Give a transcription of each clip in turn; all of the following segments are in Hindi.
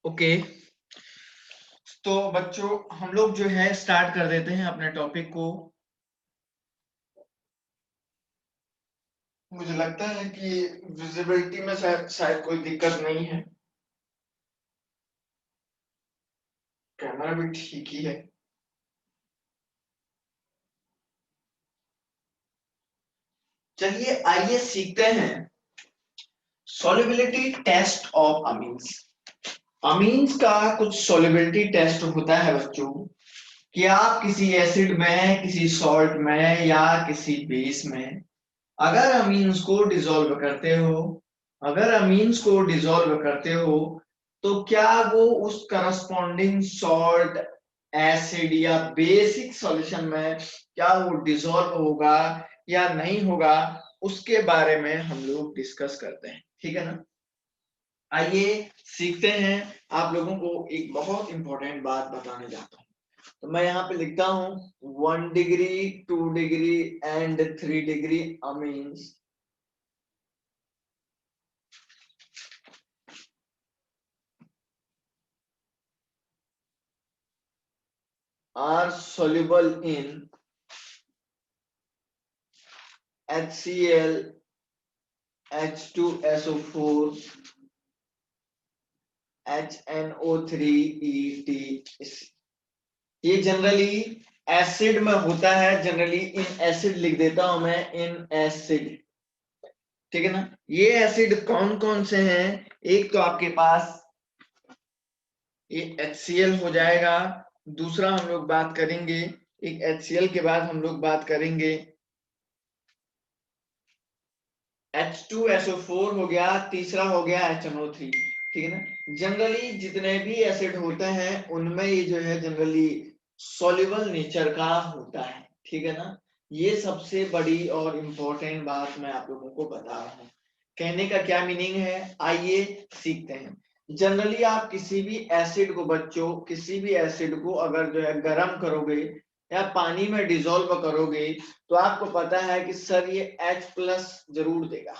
ओके, तो बच्चों हम लोग जो है स्टार्ट कर देते हैं अपने टॉपिक को। मुझे लगता है कि विजिबिलिटी में शायद कोई दिक्कत नहीं है, कैमरा भी ठीक ही है। चलिए आइए सीखते हैं solubility test of amines. Amines का कुछ सॉल्युबिलिटी टेस्ट होता है बच्चों कि आप किसी एसिड में, किसी सॉल्ट में या किसी बेस में अगर अमीन्स को डिसॉल्व करते हो, तो क्या वो उस करस्पॉन्डिंग सॉल्ट, एसिड या बेसिक सॉल्यूशन में क्या वो डिसॉल्व होगा या नहीं होगा, उसके बारे में हम लोग डिस्कस करते हैं। ठीक है ना। आइए सीखते हैं। आप लोगों को एक बहुत इंपॉर्टेंट बात बताने जाता हूं। तो मैं यहाँ पे लिखता हूं 1 degree, 2 degree and 3 degree amines are soluble in HCl, H2SO4, HNO3, ETC। ये जनरली एसिड में होता है। जनरली इन एसिड लिख देता हूं मैं, इन एसिड। ठीक है ना। ये एसिड कौन कौन से हैं? एक तो आपके पास ये HCl हो जाएगा। दूसरा हम लोग बात करेंगे, एक HCl के बाद हम लोग बात करेंगे H2SO4 हो गया। तीसरा हो गया HNO3। ठीक है ना। जनरली जितने भी एसिड होते हैं उनमें ये जो है जनरली सॉल्युबल नेचर का होता है। ठीक है ना। ये सबसे बड़ी और इम्पोर्टेंट बात मैं आप लोगों को बता रहा हूँ। कहने का क्या मीनिंग है, आइए सीखते हैं। जनरली आप किसी भी एसिड को बच्चों, किसी भी एसिड को अगर जो है गर्म करोगे या पानी में डिसॉल्व करोगे तो आपको पता है कि सर ये H+ जरूर देगा।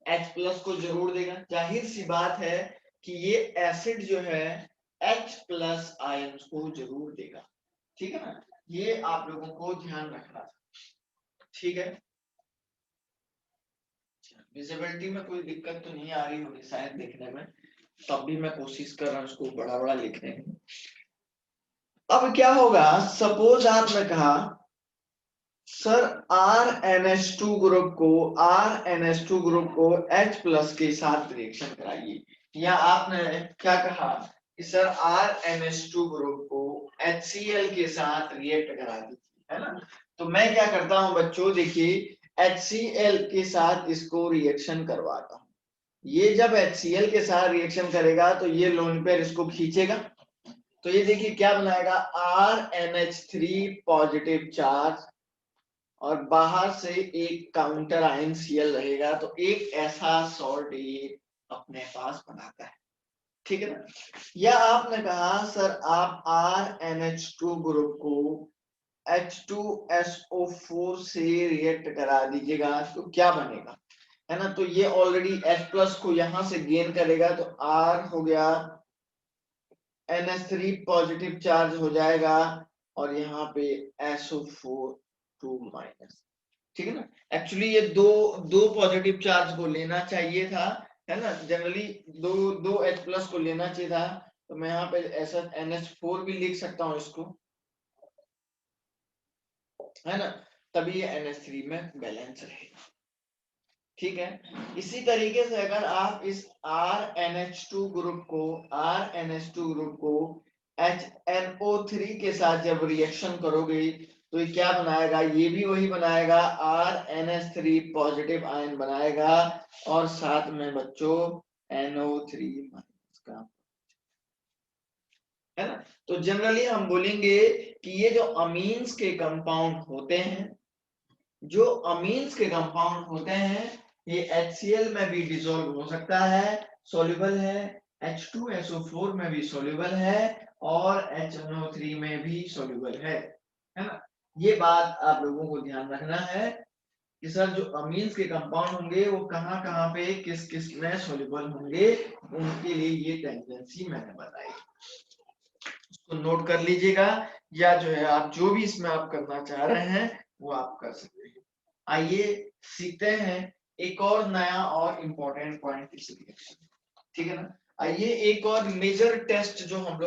H+ को जरूर देगा। जाहिर सी बात है कि ये एसिड जो है H+ आयंस को जरूर देगा। ठीक है ना। ये आप लोगों को ध्यान रखना था। ठीक है। विजिबिलिटी में कोई दिक्कत तो नहीं आ रही होगी शायद देखने में, तब भी मैं कोशिश कर रहा हूँ इसको बड़ा बड़ा लिखने की। अब क्या होगा, सपोज आपने कहा सर R NH2 ग्रुप को H+ के साथ रिएक्शन कराइए। या आपने क्या कहा कि सर RNH2 ग्रुप को HCl के साथ रिएक्ट करा दीजिए, है ना। तो मैं क्या करता हूं बच्चों, देखिए HCl के साथ इसको रिएक्शन करवाता हूं। ये जब HCl के साथ रिएक्शन करेगा तो ये लोन पेयर इसको खींचेगा। तो ये देखिए क्या बनाएगा, RNH3 पॉजिटिव चार्ज और बाहर से एक काउंटर आयन Cl रहेगा। तो एक ऐसा सॉल्ट ये अपने पास बनाता है। ठीक है ना। या आपने कहा सर आप RNH2 ग्रुप को H2SO4 से रिएक्ट करा दीजिएगा तो क्या बनेगा, है ना। तो ये ऑलरेडी H+ को यहां से गेन करेगा तो R हो गया, NH3 पॉजिटिव चार्ज हो जाएगा और यहाँ पे SO4 2-। ठीक है ना। एक्चुअली ये दो दो पॉजिटिव चार्ज को लेना चाहिए था, है ना। जनरली दो H+ को लेना चाहिए था। तो मैं यहाँ पे ऐसा NH4 भी लिख सकता हूँ इसको, है ना। तभी ये NH3 में बैलेंस रहेगा। ठीक है। इसी तरीके से अगर आप इस RNH2 ग्रुप को HNO3 के साथ जब रिएक्शन करोगे तो ये क्या बनाएगा, ये भी वही बनाएगा, RNH3 पॉजिटिव आयन बनाएगा और साथ में बच्चों NO3 माइनस का, है ना। तो जनरली हम बोलेंगे कि ये जो अमीन्स के कंपाउंड होते हैं, ये HCl में भी डिसॉल्व हो सकता है, सॉल्युबल है, H2SO4 में भी सॉल्युबल है और HNO3 में भी सॉल्युबल है ना। ये बात आप लोगों को ध्यान रखना है कि सर जो अमीन्स के कंपाउंड होंगे वो कहाँ कहाँ पे किस किस में सॉल्युबल होंगे, उनके लिए ये टेंडेंसी मैंने बताई, उसको नोट कर लीजिएगा, या जो है आप जो भी इसमें आप करना चाह रहे हैं वो आप कर सकते हैं। आइए सीखते हैं एक और नया और इम्पोर्टेंट पॉइंट इस रिएक्शन, ठीक है ना। आइए एक और मेजर टेस्ट जो हम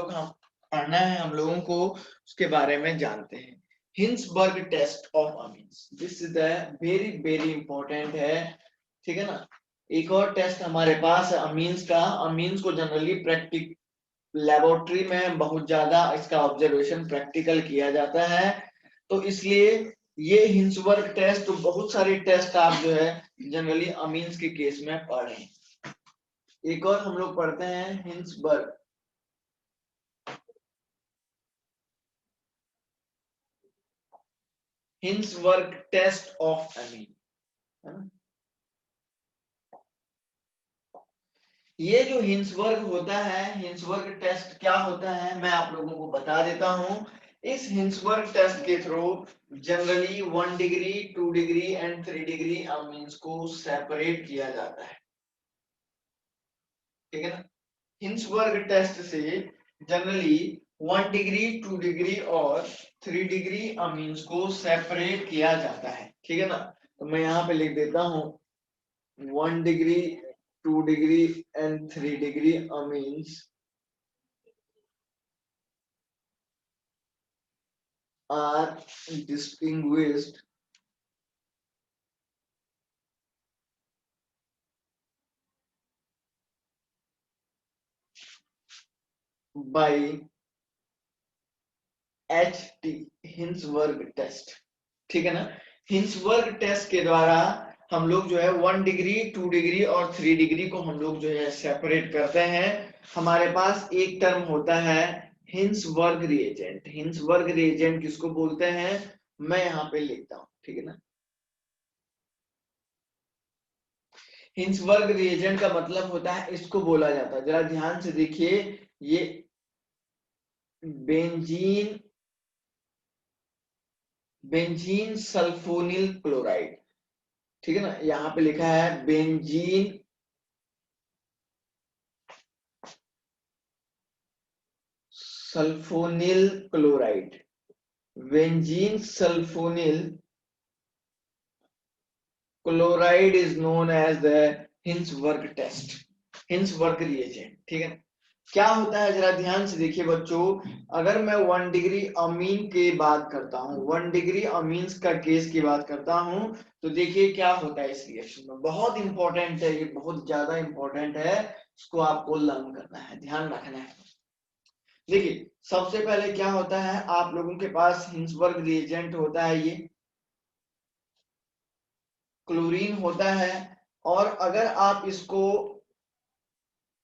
पढ़ना है हम लोगों को, उसके बारे में जानते हैं। Hinsberg test of amines, this is the very very important है, ठीक है ना। एक और टेस्ट हमारे पास है अमीन्स का। अमीन्स को जनरली लेबोरेटरी में बहुत ज्यादा इसका ऑब्जर्वेशन प्रैक्टिकल किया जाता है, तो इसलिए ये हिंसबर्ग टेस्ट, तो बहुत सारे टेस्ट आप जो है जनरली अमीन्स के केस में पढ़ रहे हैं। एक और हम लोग पढ़ते हैं हिंसबर्ग टेस्ट ऑफ अमीन, है ना। ये जो हिंसबर्ग होता है, हिंसबर्ग टेस्ट क्या होता है मैं आप लोगों को बता देता हूं। इस हिंसबर्ग टेस्ट के through generally 1 degree 2 degree and 3 degree amines को सेपरेट किया जाता है, ठीक है ना। हिंसबर्ग टेस्ट से जनरली 1 डिग्री 2 डिग्री और 3 डिग्री अमीन्स को सेपरेट किया जाता है, ठीक है ना। तो मैं यहाँ पे लिख देता हूं 1 degree 2 degree and 3 degree amines are distinguished by HT Hinsberg test, ठीक है ना। हिंसबर्ग टेस्ट के द्वारा हम लोग जो है 1 डिग्री 2 डिग्री और 3 डिग्री को हम लोग जो है सेपरेट करते हैं। हमारे पास एक टर्म होता है हिंसबर्ग रिएजेंट। हिंसबर्ग रिएजेंट किसको बोलते हैं मैं यहाँ पे लिखता हूँ, ठीक है ना। हिंसबर्ग रिएजेंट का मतलब होता है, इसको बोला जाता है, जरा ध्यान से देखिए, ये बेंजीन बेंजीन सल्फोनिल क्लोराइड, ठीक है ना। यहाँ पे लिखा है benzene sulphonyl chloride. Benzene sulphonyl chloride is known as the Hinsberg test, Hinsberg reagent, ठीक है। क्या होता है जरा ध्यान से देखिए बच्चों, अगर मैं 1 डिग्री अमीन की बात करता हूँ, 1 डिग्री अमीन्स का केस की बात करता हूँ, तो देखिए क्या होता है इस रिएक्शन में। बहुत इंपॉर्टेंट है ये, बहुत ज्यादा इंपॉर्टेंट है, इसको आपको लर्न करना है, ध्यान रखना है। देखिए सबसे पहले क्या होता है, आप लोगों के पास हिंसबर्ग रिएजेंट होता है, ये क्लोरीन होता है, और अगर आप इसको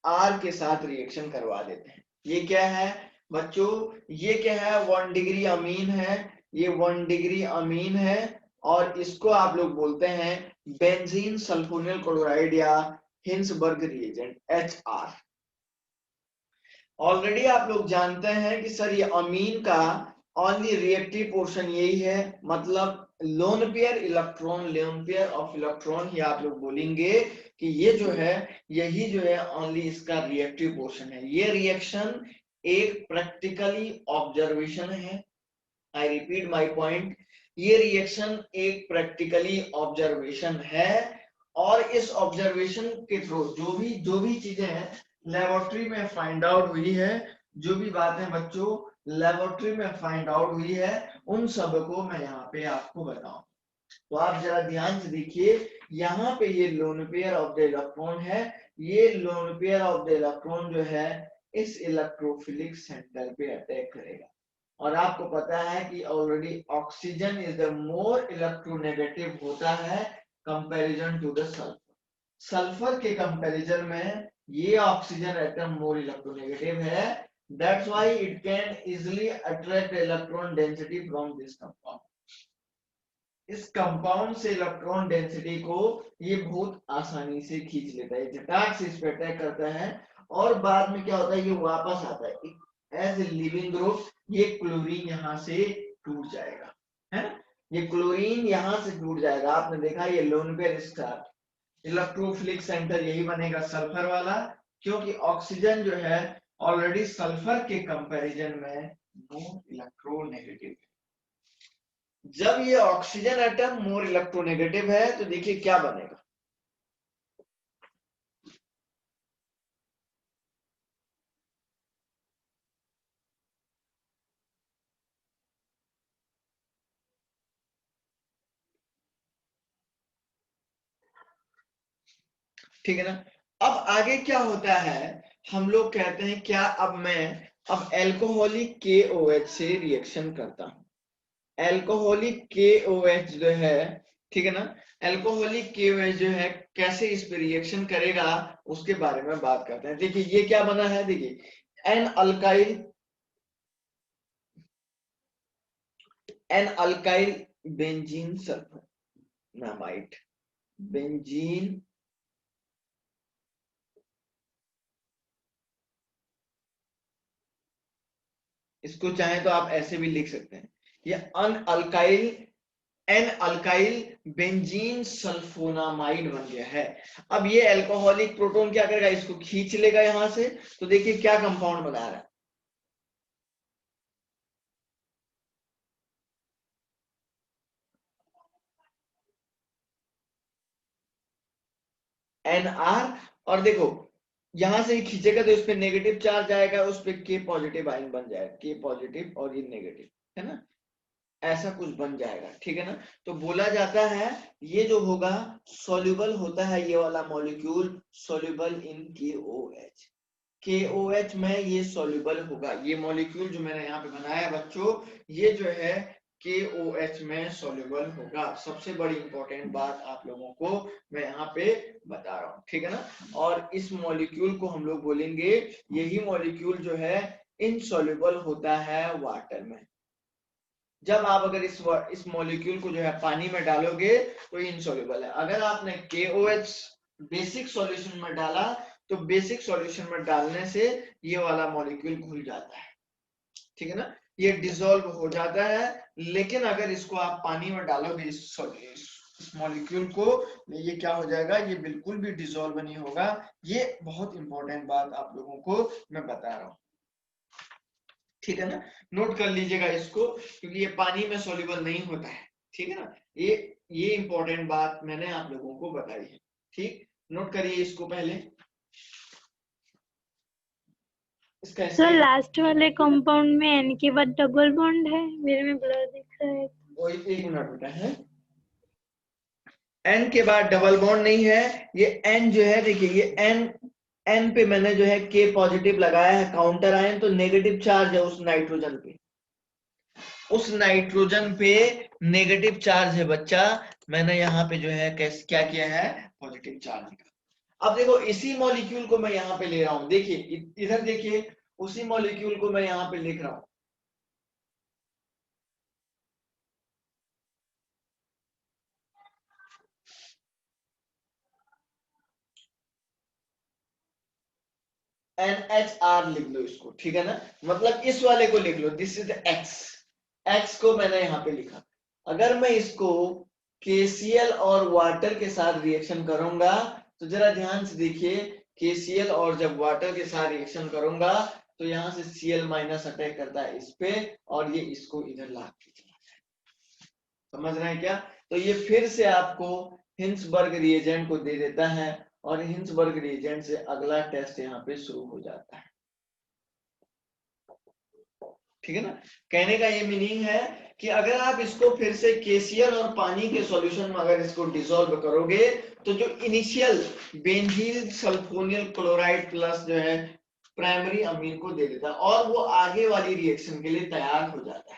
आर के साथ रिएक्शन करवा देते हैं, ये क्या है बच्चों, ये क्या है 1 डिग्री अमीन है, ये 1 डिग्री अमीन है, और इसको आप लोग बोलते हैं बेंजीन सल्फोनिल क्लोराइड या हिंसबर्ग रिएजेंट HR। ऑलरेडी आप लोग जानते हैं कि सर ये अमीन का ओनली रिएक्टिव पोर्शन यही है, मतलब lone pair electron, lone pair of electron ही आप लोग बोलेंगे कि ये जो है यही जो है ओनली इसका रिएक्टिव पोर्शन है। ये रिएक्शन एक प्रैक्टिकली ऑब्जर्वेशन है, आई रिपीट माय पॉइंट, ये रिएक्शन एक प्रैक्टिकली ऑब्जर्वेशन है, और इस ऑब्जर्वेशन के थ्रू जो भी चीजें हैं लेबोरेटरी में फाइंड आउट हुई है, जो भी बातें बच्चों लेबोरेटरी में फाइंड आउट हुई है, उन सब को मैं यहाँ पे आपको बताऊं। तो आप जरा ध्यान से देखिए, यहाँ पे ये loan pair of the electron है, ये loan pair of the electron जो है इस इलेक्ट्रोफिलिक सेंटर पे अटैक करेगा, और आपको पता है कि already oxygen is the more electronegative होता है comparison to the sulphur. Sulphur के कंपैरिजन में ये ऑक्सीजन एटम मोर इलेक्ट्रोनेगेटिव है, that's why it can easily attract electron density from this compound. इस कंपाउंड से इलेक्ट्रॉन डेंसिटी को ये बहुत आसानी से खींच लेता है, झटाक से इस पे अटैक करता है, और बाद में क्या होता है ये वापस आता है एज ए लिविंग ग्रुप, ये क्लोरीन यहाँ से टूट जाएगा, है ना। ये क्लोरीन यहां से टूट जाएगा, आपने देखा ये lone pair star, electrophilic centre यही बनेगा सल्फर वाला, क्योंकि ऑक्सीजन जो है ऑलरेडी सल्फर के कंपैरिजन में मोर इलेक्ट्रोनेगेटिव है। जब ये ऑक्सीजन एटम मोर इलेक्ट्रोनेगेटिव है तो देखिए क्या बनेगा, ठीक है ना। अब आगे क्या होता है, हम लोग कहते हैं क्या, अब एल्कोहलिक KOH से रिएक्शन करता हूं, एल्कोहलिक KOH जो है, ठीक है ना, एल्कोहलिक KOH जो है कैसे इस पे रिएक्शन करेगा उसके बारे में बात करते हैं। देखिए ये क्या बना है, देखिए N alkyl benzene sulphonamide, benzene इसको चाहे तो आप ऐसे भी लिख सकते हैं, ये एन अल्काइल बेंजीन सल्फोनामाइड बन गया है। अब ये एल्कोहलिक प्रोटोन क्या करेगा, इसको खींच लेगा यहां से, तो देखिए क्या कंपाउंड बना रहा है, NR, और देखो यहां से ही खींचेगा तो इस पे नेगेटिव चार्ज आएगा, उस पे K पॉजिटिव आयन बन जाएगा, K पॉजिटिव और ये नेगेटिव, है ना, ऐसा कुछ बन जाएगा, ठीक है ना। तो बोला जाता है ये जो होगा सॉल्युबल होता है, ये वाला molecule soluble in KOH, KOH में ये सॉल्युबल होगा, ये मॉलिक्यूल जो मैंने यहाँ पे बनाया बच्चों, ये जो है KOH में सॉल्युबल होगा। सबसे बड़ी इंपॉर्टेंट बात आप लोगों को मैं यहाँ पे बता रहा हूँ, ठीक है ना। और इस मॉलिक्यूल को हम लोग बोलेंगे, यही मॉलिक्यूल जो है इनसॉल्युबल होता है वाटर में। जब आप अगर इस मॉलिक्यूल को जो है पानी में डालोगे तो इनसॉल्युबल है, अगर आपने KOH बेसिक सॉल्यूशन में डाला तो बेसिक सॉल्यूशन में डालने से ये वाला मॉलिक्यूल घुल जाता है, ठीक है ना, ये डिसॉल्व हो जाता है। लेकिन अगर इसको आप पानी में डालोगे इस मॉलिक्यूल को, ये क्या हो जाएगा, ये बिल्कुल भी डिसॉल्व नहीं होगा। ये बहुत इंपॉर्टेंट बात आप लोगों को मैं बता रहा हूँ, ठीक है ना, नोट कर लीजिएगा इसको, क्योंकि ये पानी में सॉल्युबल नहीं होता है, ठीक है ना। ये इंपॉर्टेंट बात मैंने आप लोगों को बताई है, ठीक, नोट करिए इसको पहले, इसका सर स्क्रीन, लास्ट वाले कंपाउंड में एन के बाद डबल बॉन्ड है, मेरे में ब्लर दिख रहा है। एक मिनट बेटा है, एन के बाद डबल बॉन्ड नहीं है, ये एन जो है देखिए, ये एन पे मैंने जो है के पॉजिटिव लगाया है काउंटर आयन, तो नेगेटिव चार्ज है उस नाइट्रोजन पे, उस नाइट्रोजन पे नेगेटिव चार्ज है बच्चा, मैंने यहाँ पे जो है क्या किया है, पॉजिटिव चार्ज लिखा। अब देखो इसी मॉलिक्यूल को मैं यहाँ पे ले रहा हूं, देखिए इधर देखिए, उसी मॉलिक्यूल को मैं यहाँ पे लिख रहा हूं, NHR लिख लो इसको, ठीक है ना, मतलब इस वाले को लिख लो, दिस इज एक्स को मैंने यहाँ पे लिखा। अगर मैं इसको KCl और वाटर के साथ रिएक्शन करूंगा, तो जरा ध्यान से देखिए, KCl और जब वाटर के साथ रिएक्शन करूंगा तो यहाँ से Cl माइनस अटैक करता है इस पे, और ये इसको इधर ला के चला जाए, समझ रहे हैं क्या। तो ये फिर से आपको हिंसबर्ग रिएजेंट को दे देता है, और हिंसबर्ग रिएजेंट से अगला टेस्ट यहाँ पे शुरू हो जाता है, ठीक है ना। कहने का ये मीनिंग है कि अगर आप इसको फिर से KCl और पानी के सॉल्यूशन में अगर इसको डिसॉल्व करोगे, तो जो इनिशियल बेंजील सल्फोनियल क्लोराइड प्लस जो है प्राइमरी अमीन को दे देता है, और वो आगे वाली रिएक्शन के लिए तैयार हो जाता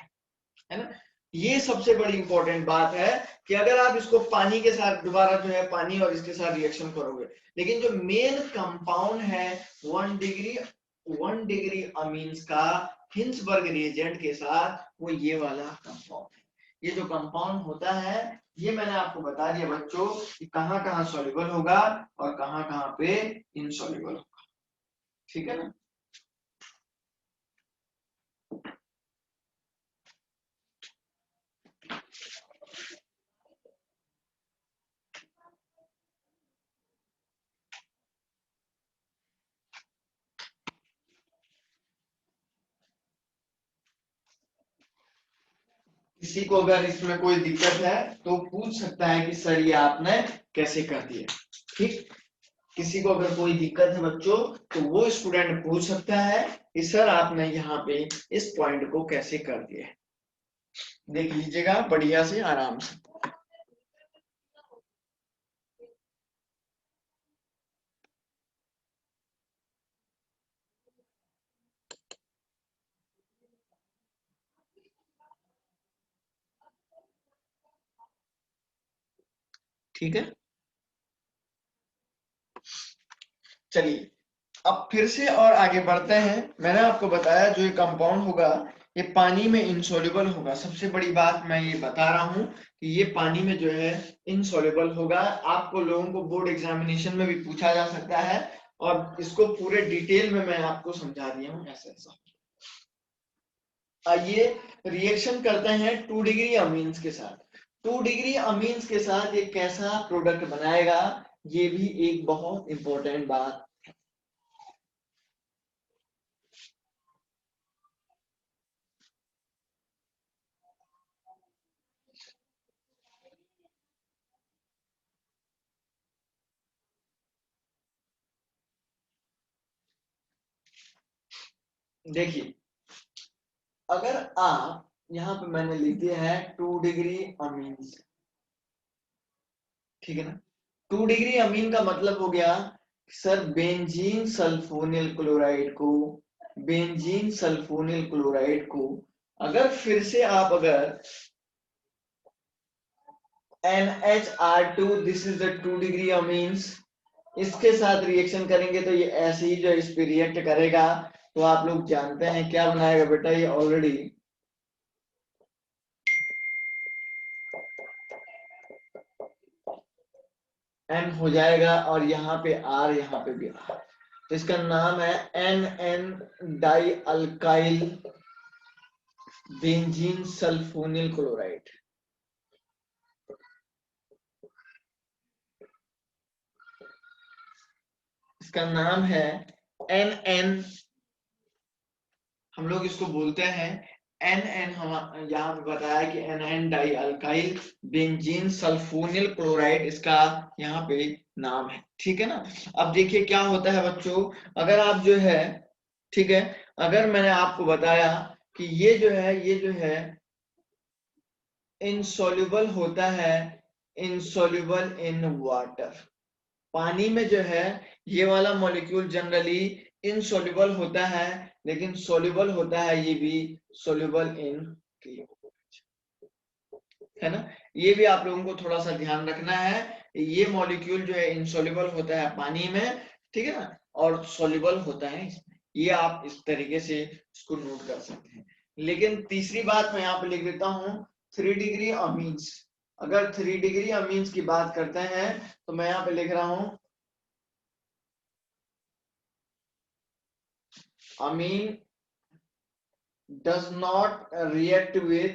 है ना। ये सबसे बड़ी इंपॉर्टेंट बात है कि अगर आप इसको पानी के साथ दोबारा जो है पानी और इसके साथ रिएक्शन करोगे, लेकिन जो मेन कंपाउंड है 1 डिग्री अमीन्स का हिंसबर्ग रिएजेंट के साथ, वो ये वाला कंपाउंड है। ये जो कंपाउंड होता है, ये मैंने आपको बता दिया बच्चों कि कहां कहां सॉल्युबल होगा और कहां कहां पे इनसॉल्युबल होगा, ठीक है ना। किसी को अगर इसमें कोई दिक्कत है तो पूछ सकता है कि सर ये आपने कैसे कर दिया। ठीक, किसी को अगर कोई दिक्कत है बच्चों तो वो स्टूडेंट पूछ सकता है कि सर आपने यहाँ पे इस पॉइंट को कैसे कर दिया। देख लीजिएगा बढ़िया से आराम से। ठीक है, चलिए अब फिर से और आगे बढ़ते हैं। मैंने आपको बताया जो ये कंपाउंड होगा ये पानी में इनसॉल्युबल होगा। सबसे बड़ी बात मैं ये बता रहा हूं कि ये पानी में जो है इनसॉल्युबल होगा। आपको लोगों को बोर्ड एग्जामिनेशन में भी पूछा जा सकता है और इसको पूरे डिटेल में मैं आपको समझा दिया हूं ऐसा ऐसा। आइए रिएक्शन करते हैं 2 डिग्री अमीन्स के साथ। 2 डिग्री अमीन्स के साथ ये कैसा प्रोडक्ट बनाएगा, ये भी एक बहुत इंपॉर्टेंट बात। देखिए अगर आप यहाँ पे मैंने लिख दिया है 2 डिग्री अमीन्स, ठीक है ना। 2 डिग्री अमीन का मतलब हो गया सर बेंजीन सल्फोनिल क्लोराइड को, बेंजीन सल्फोनिल क्लोराइड को अगर फिर से आप अगर NHR2 this is the 2 degree amines इसके साथ रिएक्शन करेंगे तो ये ऐसे ही जो इस पे रिएक्ट करेगा तो आप लोग जानते हैं क्या बनाएगा बेटा, ये ऑलरेडी N हो जाएगा और यहाँ पे R, यहाँ पे भी R, तो इसका नाम है NN die alkyl benzene sulphonyl chloride. इसका नाम है NN, हम लोग इसको बोलते हैं NN। हम यहाँ पे बताया कि NN die alkyl benzene sulphonyl chloride इसका यहाँ पे नाम है। ठीक है ना। अब देखिए क्या होता है बच्चों, अगर आप जो है, ठीक है, अगर मैंने आपको बताया कि ये जो है इनसॉल्युबल होता है, इनसॉल्युबल इन वाटर। पानी में जो है ये वाला मॉलिक्यूल जनरली इनसॉल्युबल होता है, लेकिन सॉल्युबल होता है ये भी सॉल्युबल इन, है ना। ये भी आप लोगों को थोड़ा सा ध्यान रखना है, ये मॉलिक्यूल जो है इनसॉल्युबल होता है पानी में, ठीक है ना, और सॉल्युबल होता है इसमें। ये आप इस तरीके से इसको नोट कर सकते हैं। लेकिन तीसरी बात मैं यहाँ पे लिख देता हूँ 3 डिग्री अमीन्स। अगर 3 डिग्री अमीन्स की बात करते हैं तो मैं यहाँ पे लिख रहा हूँ amine does not react with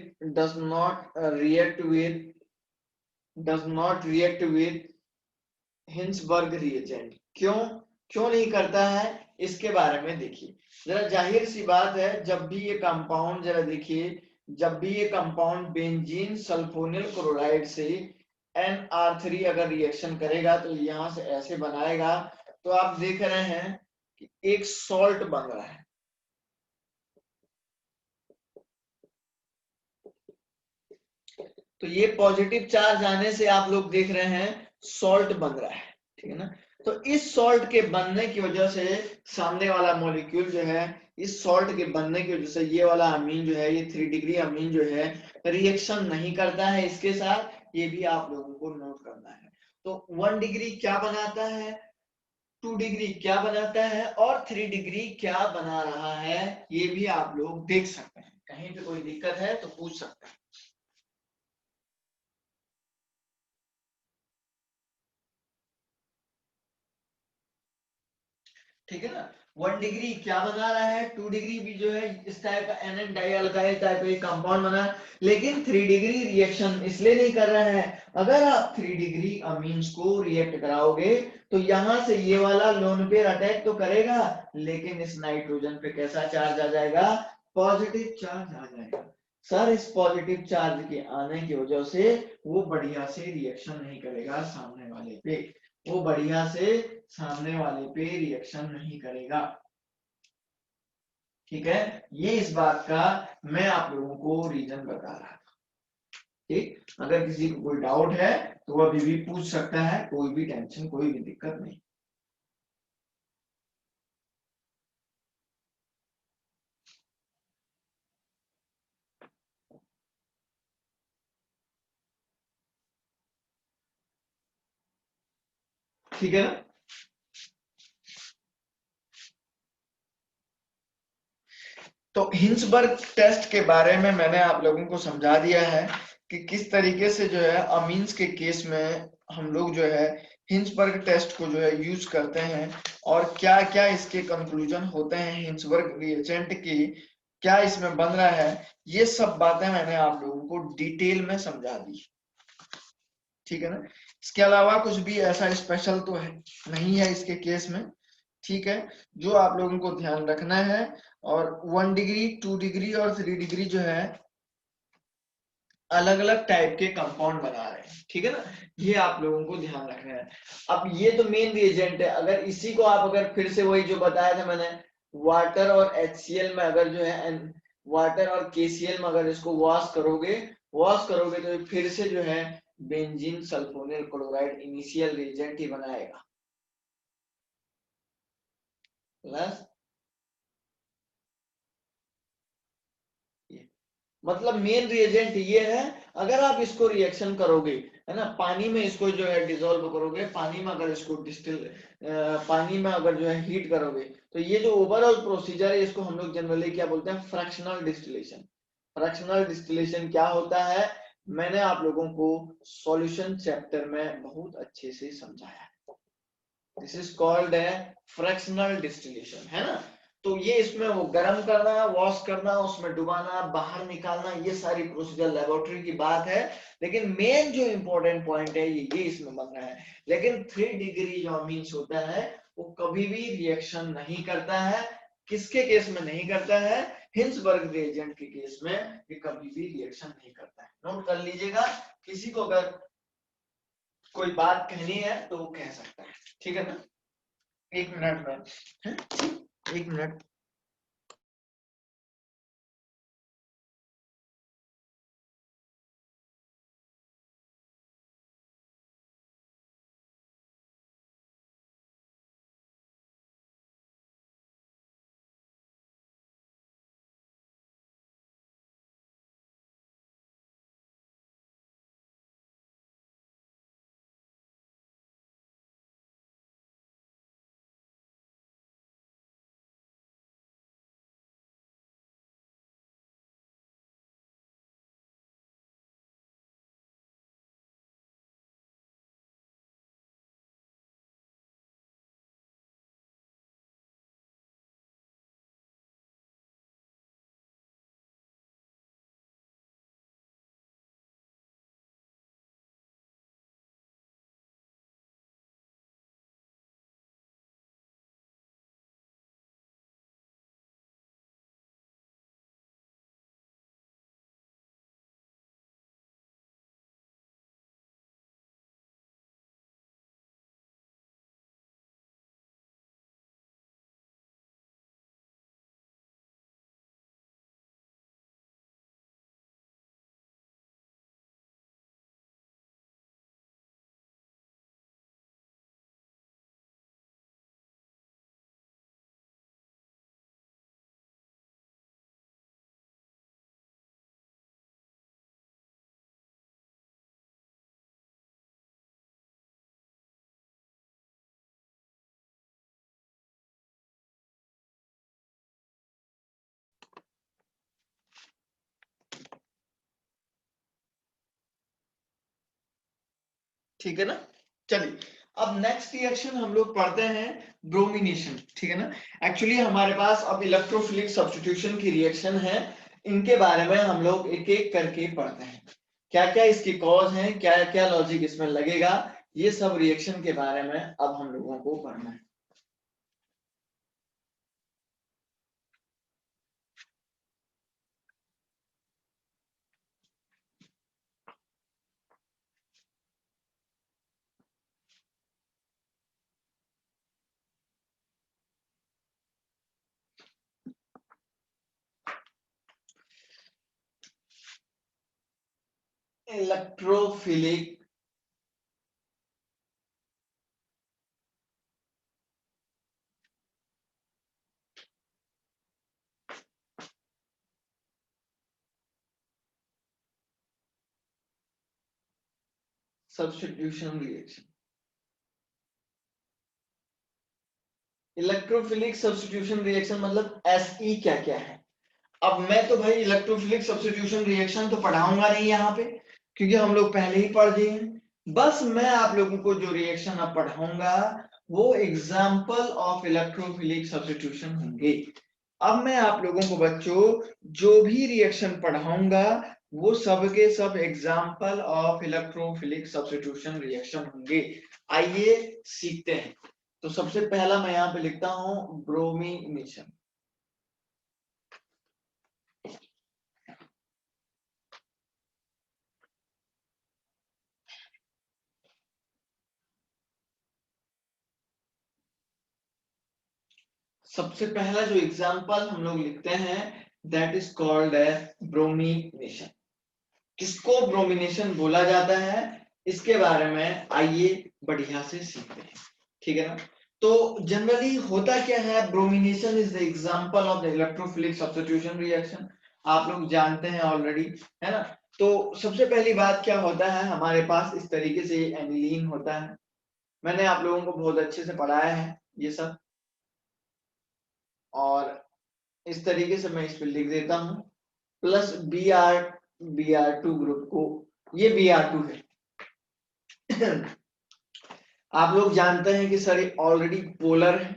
Hinsberg reagent. क्यों नहीं करता है इसके बारे में देखिए। जरा जाहिर सी बात है, जब भी ये कंपाउंड, जरा देखिए, जब भी ये कंपाउंड बेंजीन सल्फोनिल क्लोराइड से NR3 अगर रिएक्शन करेगा तो यहां से ऐसे बनाएगा, तो आप देख रहे हैं कि एक सॉल्ट बन रहा है। तो ये पॉजिटिव चार्ज आने से आप लोग देख रहे हैं सॉल्ट बन रहा है, ठीक है ना। तो इस सॉल्ट के बनने की वजह से सामने वाला मॉलिक्यूल जो है, इस सॉल्ट के बनने की वजह से ये वाला अमीन जो है, ये 3 डिग्री अमीन जो है रिएक्शन नहीं करता है इसके साथ। ये भी आप लोगों को नोट करना है। तो 1 डिग्री क्या बनाता है, 2 डिग्री क्या बनाता है और 3 डिग्री क्या बना रहा है, ये भी आप लोग देख सकते हैं। कहीं पे कोई दिक्कत है तो पूछ सकते हैं। ठीक है ना। 1 डिग्री क्या बना रहा है, 2 डिग्री भी जो है इस टाइप का NN डाइअल्काइल टाइप का कंपाउंड बना, लेकिन 3 डिग्री रिएक्शन इसलिए नहीं कर रहा है। अगर आप 3 डिग्री अमीन्स को रिएक्ट कराओगे तो यहां से ये वाला लोन पेयर अटैक तो करेगा, लेकिन इस नाइट्रोजन पे कैसा चार्ज आ जाएगा, पॉजिटिव चार्ज आ जाएगा। सर इस पॉजिटिव चार्ज के आने की वजह से वो बढ़िया से रिएक्शन नहीं करेगा सामने वाले पे, वो बढ़िया से सामने वाले पे रिएक्शन नहीं करेगा। ठीक है, ये इस बात का मैं आप लोगों को रीजन बता रहा था। ठीक, अगर किसी को कोई डाउट है तो वो अभी भी पूछ सकता है, कोई भी टेंशन कोई भी दिक्कत नहीं। ठीक है ना। तो हिंसबर्ग टेस्ट के बारे में मैंने आप लोगों को समझा दिया है कि किस तरीके से जो है अमीन्स के केस में हम लोग जो है हिंसबर्ग टेस्ट को जो है यूज करते हैं और क्या क्या इसके कंक्लूजन होते हैं हिंसबर्ग रिएजेंट की, क्या इसमें बन रहा है, ये सब बातें मैंने आप लोगों को डिटेल में समझा दी। ठीक है ना, इसके अलावा कुछ भी ऐसा स्पेशल तो है नहीं है इसके केस में। ठीक है, जो आप लोगों को ध्यान रखना है, और 1 डिग्री 2 डिग्री और 3 डिग्री जो है अलग अलग टाइप के कंपाउंड बना रहे हैं। ठीक है ना, ये आप लोगों को ध्यान रखना है। अब ये तो मेन रिएजेंट है, अगर इसी को आप अगर फिर से वही जो बताया था मैंने, वाटर और HCl में अगर जो है वाटर और KCl में अगर इसको वॉश करोगे तो फिर से जो है benzene sulphonyl chloride initial reagent ही बनाएगा। प्लस मतलब मेन रिएजेंट ये है, अगर आप इसको रिएक्शन करोगे है ना, पानी में इसको जो है डिसॉल्व करोगे, पानी में अगर इसको पानी में अगर जो है हीट करोगे, तो ये जो ओवरऑल प्रोसीजर है इसको हम लोग जनरली क्या बोलते हैं, फ्रैक्शनल डिस्टिलेशन। फ्रैक्शनल डिस्टिलेशन क्या होता है, मैंने आप लोगों को सॉल्यूशन चैप्टर में बहुत अच्छे से समझाया है। दिस इज कॉल्ड है फ्रैक्शनल डिस्टिलेशन, है ना। तो ये इसमें वो गर्म करना, वॉश करना, उसमें डुबाना, बाहर निकालना, ये सारी प्रोसीजर लेबोरेटरी की बात है, लेकिन मेन जो इंपॉर्टेंट पॉइंट है ये इसमें बन रहा है। लेकिन 3 डिग्री जो मीन्स होता है वो कभी भी रिएक्शन नहीं करता है। किसके केस में नहीं करता है, हिंसबर्ग रिएजेंट के केस में ये कभी भी रिएक्शन नहीं करता है। नोट कर लीजिएगा, किसी को अगर कोई बात कहनी है तो वो कह सकता है। ठीक है ना, 1 मिनट में है? 1 मिनट। ठीक है ना, चलिए अब नेक्स्ट रिएक्शन हम लोग पढ़ते हैं ब्रोमिनेशन। ठीक है ना, एक्चुअली हमारे पास अब इलेक्ट्रोफिलिक सब्स्टिट्यूशन की रिएक्शन है, इनके बारे में हम लोग एक एक करके पढ़ते हैं, क्या क्या इसकी कॉज है, क्या क्या लॉजिक इसमें लगेगा, ये सब रिएक्शन के बारे में अब हम लोगों को पढ़ना है। Electrophilic substitution reaction. Electrophilic substitution reaction मतलब एसई क्या क्या है। अब मैं तो भाई इलेक्ट्रोफिलिक सब्स्टिट्यूशन रिएक्शन तो पढ़ाऊंगा नहीं यहाँ पे, क्योंकि हम लोग पहले ही पढ़ दिए हैं। बस मैं आप लोगों को जो रिएक्शन अब पढ़ाऊंगा वो एग्जाम्पल ऑफ इलेक्ट्रोफिलिक सब्स्टिट्यूशन होंगे। अब मैं आप लोगों को बच्चों जो भी रिएक्शन पढ़ाऊंगा वो सब के सब example of electrophilic substitution reaction होंगे। आइए सीखते हैं। तो सबसे पहला मैं यहाँ पे लिखता हूं ब्रोमीनेशन। सबसे पहला जो एग्जाम्पल हम लोग लिखते हैं दैट इज कॉल्ड ब्रोमीनेशन। किसको ब्रोमीनेशन बोला जाता है इसके बारे में आइए बढ़िया से सीखते हैं, ठीक है ना। तो जनरली होता क्या है, bromination is the example of the electrophilic substitution reaction. आप लोग जानते हैं ऑलरेडी, है ना। तो सबसे पहली बात क्या होता है, हमारे पास इस तरीके से एनिलीन होता है। मैंने आप लोगों को बहुत अच्छे से पढ़ाया है ये सब, और इस तरीके से मैं इस पर लिख देता हूं प्लस Br2 ग्रुप को, ये Br2 है। आप लोग जानते हैं कि सर ऑलरेडी पोलर है,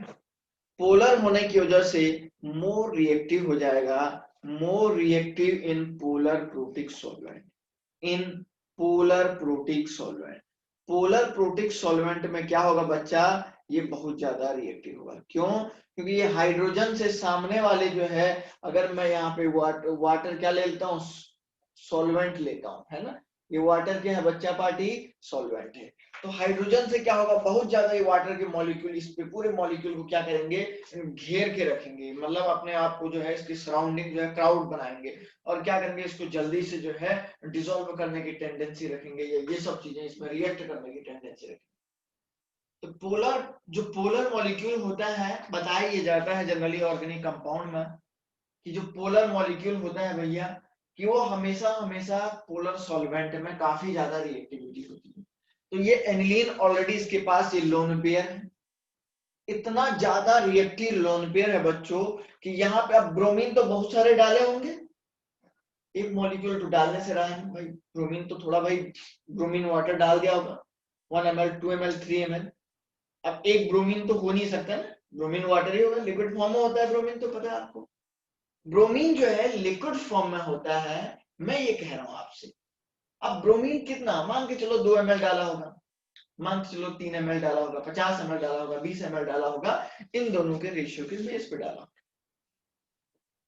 पोलर होने की वजह से मोर रिएक्टिव हो जाएगा, more reactive in polar protic solvent, in polar protic solvent. Polar protic solvent में क्या होगा बच्चा, ये बहुत ज्यादा रिएक्टिव होगा। क्यों? क्योंकि ये हाइड्रोजन से सामने वाले जो है, अगर मैं यहाँ पे वाटर क्या ले लेता हूँ, सॉल्वेंट लेता हूँ, है ना। ये वाटर क्या है बच्चा पार्टी, सॉल्वेंट है। तो हाइड्रोजन से क्या होगा, बहुत ज्यादा ये वाटर के मॉलिक्यूल इस पे पूरे मॉलिक्यूल को क्या करेंगे, घेर के रखेंगे, मतलब अपने आप को जो है इसकी सराउंडिंग जो है क्राउड बनाएंगे, और क्या करेंगे, इसको जल्दी से जो है डिसॉल्व करने की टेंडेंसी रखेंगे, या ये सब चीजें इसमें रिएक्ट करने की टेंडेंसी रखेंगे। तो पोलर, जो पोलर मॉलिक्यूल होता है, बताया ये जाता है जनरली ऑर्गेनिक कंपाउंड में कि जो पोलर मॉलिक्यूल होता है भैया, कि वो हमेशा हमेशा पोलर सॉल्वेंट में काफी ज्यादा रिएक्टिविटी होती है। तो ये एनिलीन ऑलरेडी इसके पास ये लोन पेयर है, इतना ज्यादा रिएक्टिव लोन पेयर है बच्चों कि यहाँ पे अब ब्रोमीन तो बहुत सारे डाले होंगे, एक मॉलिक्यूल तो डालने से रहा है भाई, ब्रोमीन तो थोड़ा भाई, ब्रोमीन वाटर डाल दिया होगा 1 ml 2 ml 3 ml। अब एक ब्रोमीन तो हो नहीं सकता ना, ब्रोमीन वाटर ही होगा, लिक्विड फॉर्म में होता है ब्रोमीन, तो पता है आपको। ब्रोमीन जो है लिक्विड फॉर्म में होता है, मैं ये कह रहा हूं आपसे। अब ब्रोमीन कितना, मान के चलो 2 ml डाला होगा, मान के चलो 3 ml डाला होगा, 50 ml डाला होगा, 20 ml डाला होगा, इन दोनों के रेशियो के बेस पे डाला।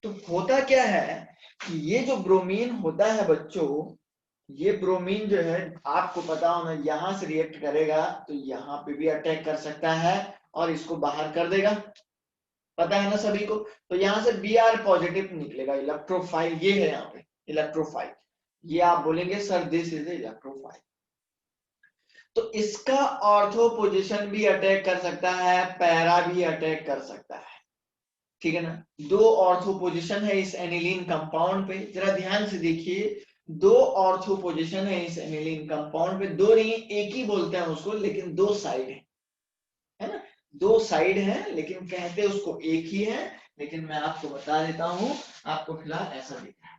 तो होता क्या है कि ये जो ब्रोमीन होता है बच्चों, ये ब्रोमीन जो है आपको पता होना, यहां से रिएक्ट करेगा तो यहाँ पे भी अटैक कर सकता है और इसको बाहर कर देगा, पता है ना सभी को। तो यहाँ से Br पॉजिटिव निकलेगा, इलेक्ट्रोफाइल ये है यहाँ पे इलेक्ट्रोफाइल, ये आप बोलेंगे सर दिस इज इलेक्ट्रोफाइल। तो इसका ऑर्थो पोजीशन भी अटैक कर सकता है, पैरा भी अटैक कर सकता है, ठीक है ना। दो ऑर्थो पोजीशन है इस एनिलीन कंपाउंड पे, जरा ध्यान से देखिए, दो ऑर्थो पोजीशन है इस एनिलीन कंपाउंड पे, दो नहीं एक ही बोलते हैं उसको, लेकिन दो साइड है ना, दो साइड है, लेकिन कहते उसको एक ही है, लेकिन मैं आपको बता देता हूं, आपको फिलहाल ऐसा दिख रहा है।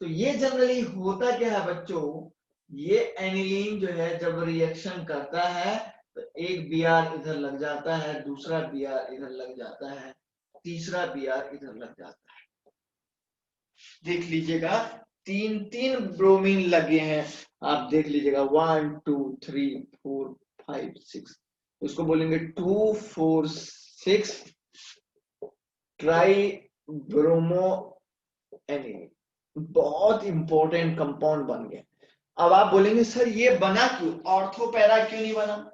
तो ये जनरली होता क्या है बच्चों, ये एनिलीन जो है जब रिएक्शन करता है तो एक Br इधर लग जाता है, दूसरा Br इधर लग जाता है, तीसरा Br इधर लग जाता है। देख लीजिएगा, तीन तीन ब्रोमीन लगे हैं, आप देख लीजिएगा 1 2 3 4 5 6, उसको बोलेंगे 2 4 6 ट्राई ब्रोमो एनिलीन, बहुत इंपॉर्टेंट कंपाउंड बन गया। अब आप बोलेंगे सर ये बना क्यों, ऑर्थो पैरा क्यों नहीं बना।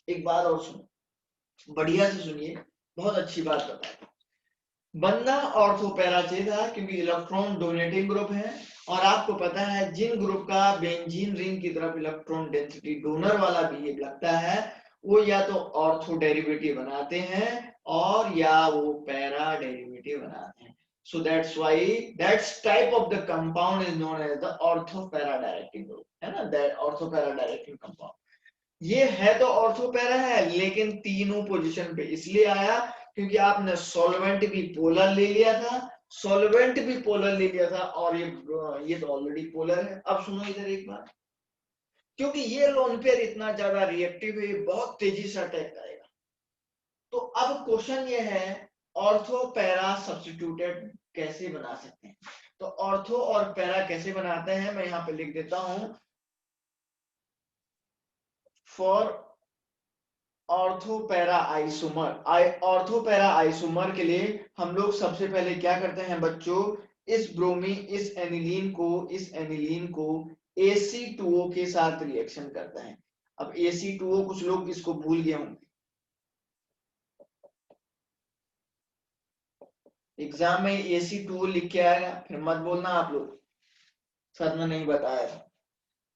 एक बात और सुनो, बढ़िया से सुनिए, बहुत अच्छी बात बताए। बनना ऑर्थो पैरा चाहिए था क्योंकि इलेक्ट्रॉन डोनेटिंग ग्रुप है और आपको पता है जिन ग्रुप का बेंजीन रिंग की तरफ इलेक्ट्रॉन डेंसिटी डोनर वाला बिहेव लगता है वो या तो ऑर्थो डेरिवेटिव बनाते हैं और या वो पैरा डेरिवेटिव बनाते हैं. So that's why that type of the compound is known as the ortho-para directing group, है ना, that ortho-para directing compound. ये है तो ऑर्थोपैरा है लेकिन तीनों पोजीशन पे इसलिए आया क्योंकि आपने सॉल्वेंट भी पोलर ले लिया था, सॉल्वेंट भी पोलर ले लिया था और ये तो ऑलरेडी पोलर है. अब सुनो इधर एक बात, क्योंकि ये लोन पेयर इतना ज्यादा रिएक्टिव है, बहुत तेजी से अटैक करेगा. तो अब क्वेश्चन ये है ऑर्थो पैरा सब्स्टिट्यूटेड कैसे बना सकते हैं. तो ऑर्थो और पैरा कैसे बनाते हैं मैं यहाँ पे लिख देता हूं. For ortho para isomer, ortho para isomer के लिए हम लोग सबसे पहले क्या करते हैं बच्चों, इस ब्रोमीन इस एनिलीन को AC2O के साथ रिएक्शन करता है. अब AC2O कुछ लोग इसको भूल गए होंगे, एग्जाम में AC2O लिख के आएगा, फिर मत बोलना आप लोग सर ने नहीं बताया था.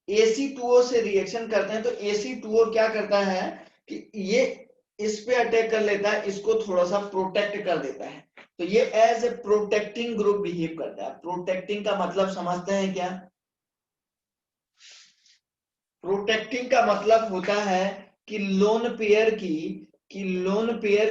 AC2O से रिएक्शन करते हैं तो AC2O क्या करता है कि ये इस पे अटैक कर लेता है, इसको थोड़ा सा प्रोटेक्ट कर देता है. तो ये as a protecting group behave करता है. प्रोटेक्टिंग का मतलब समझते हैं क्या? प्रोटेक्टिंग का मतलब होता है कि लोन पेयर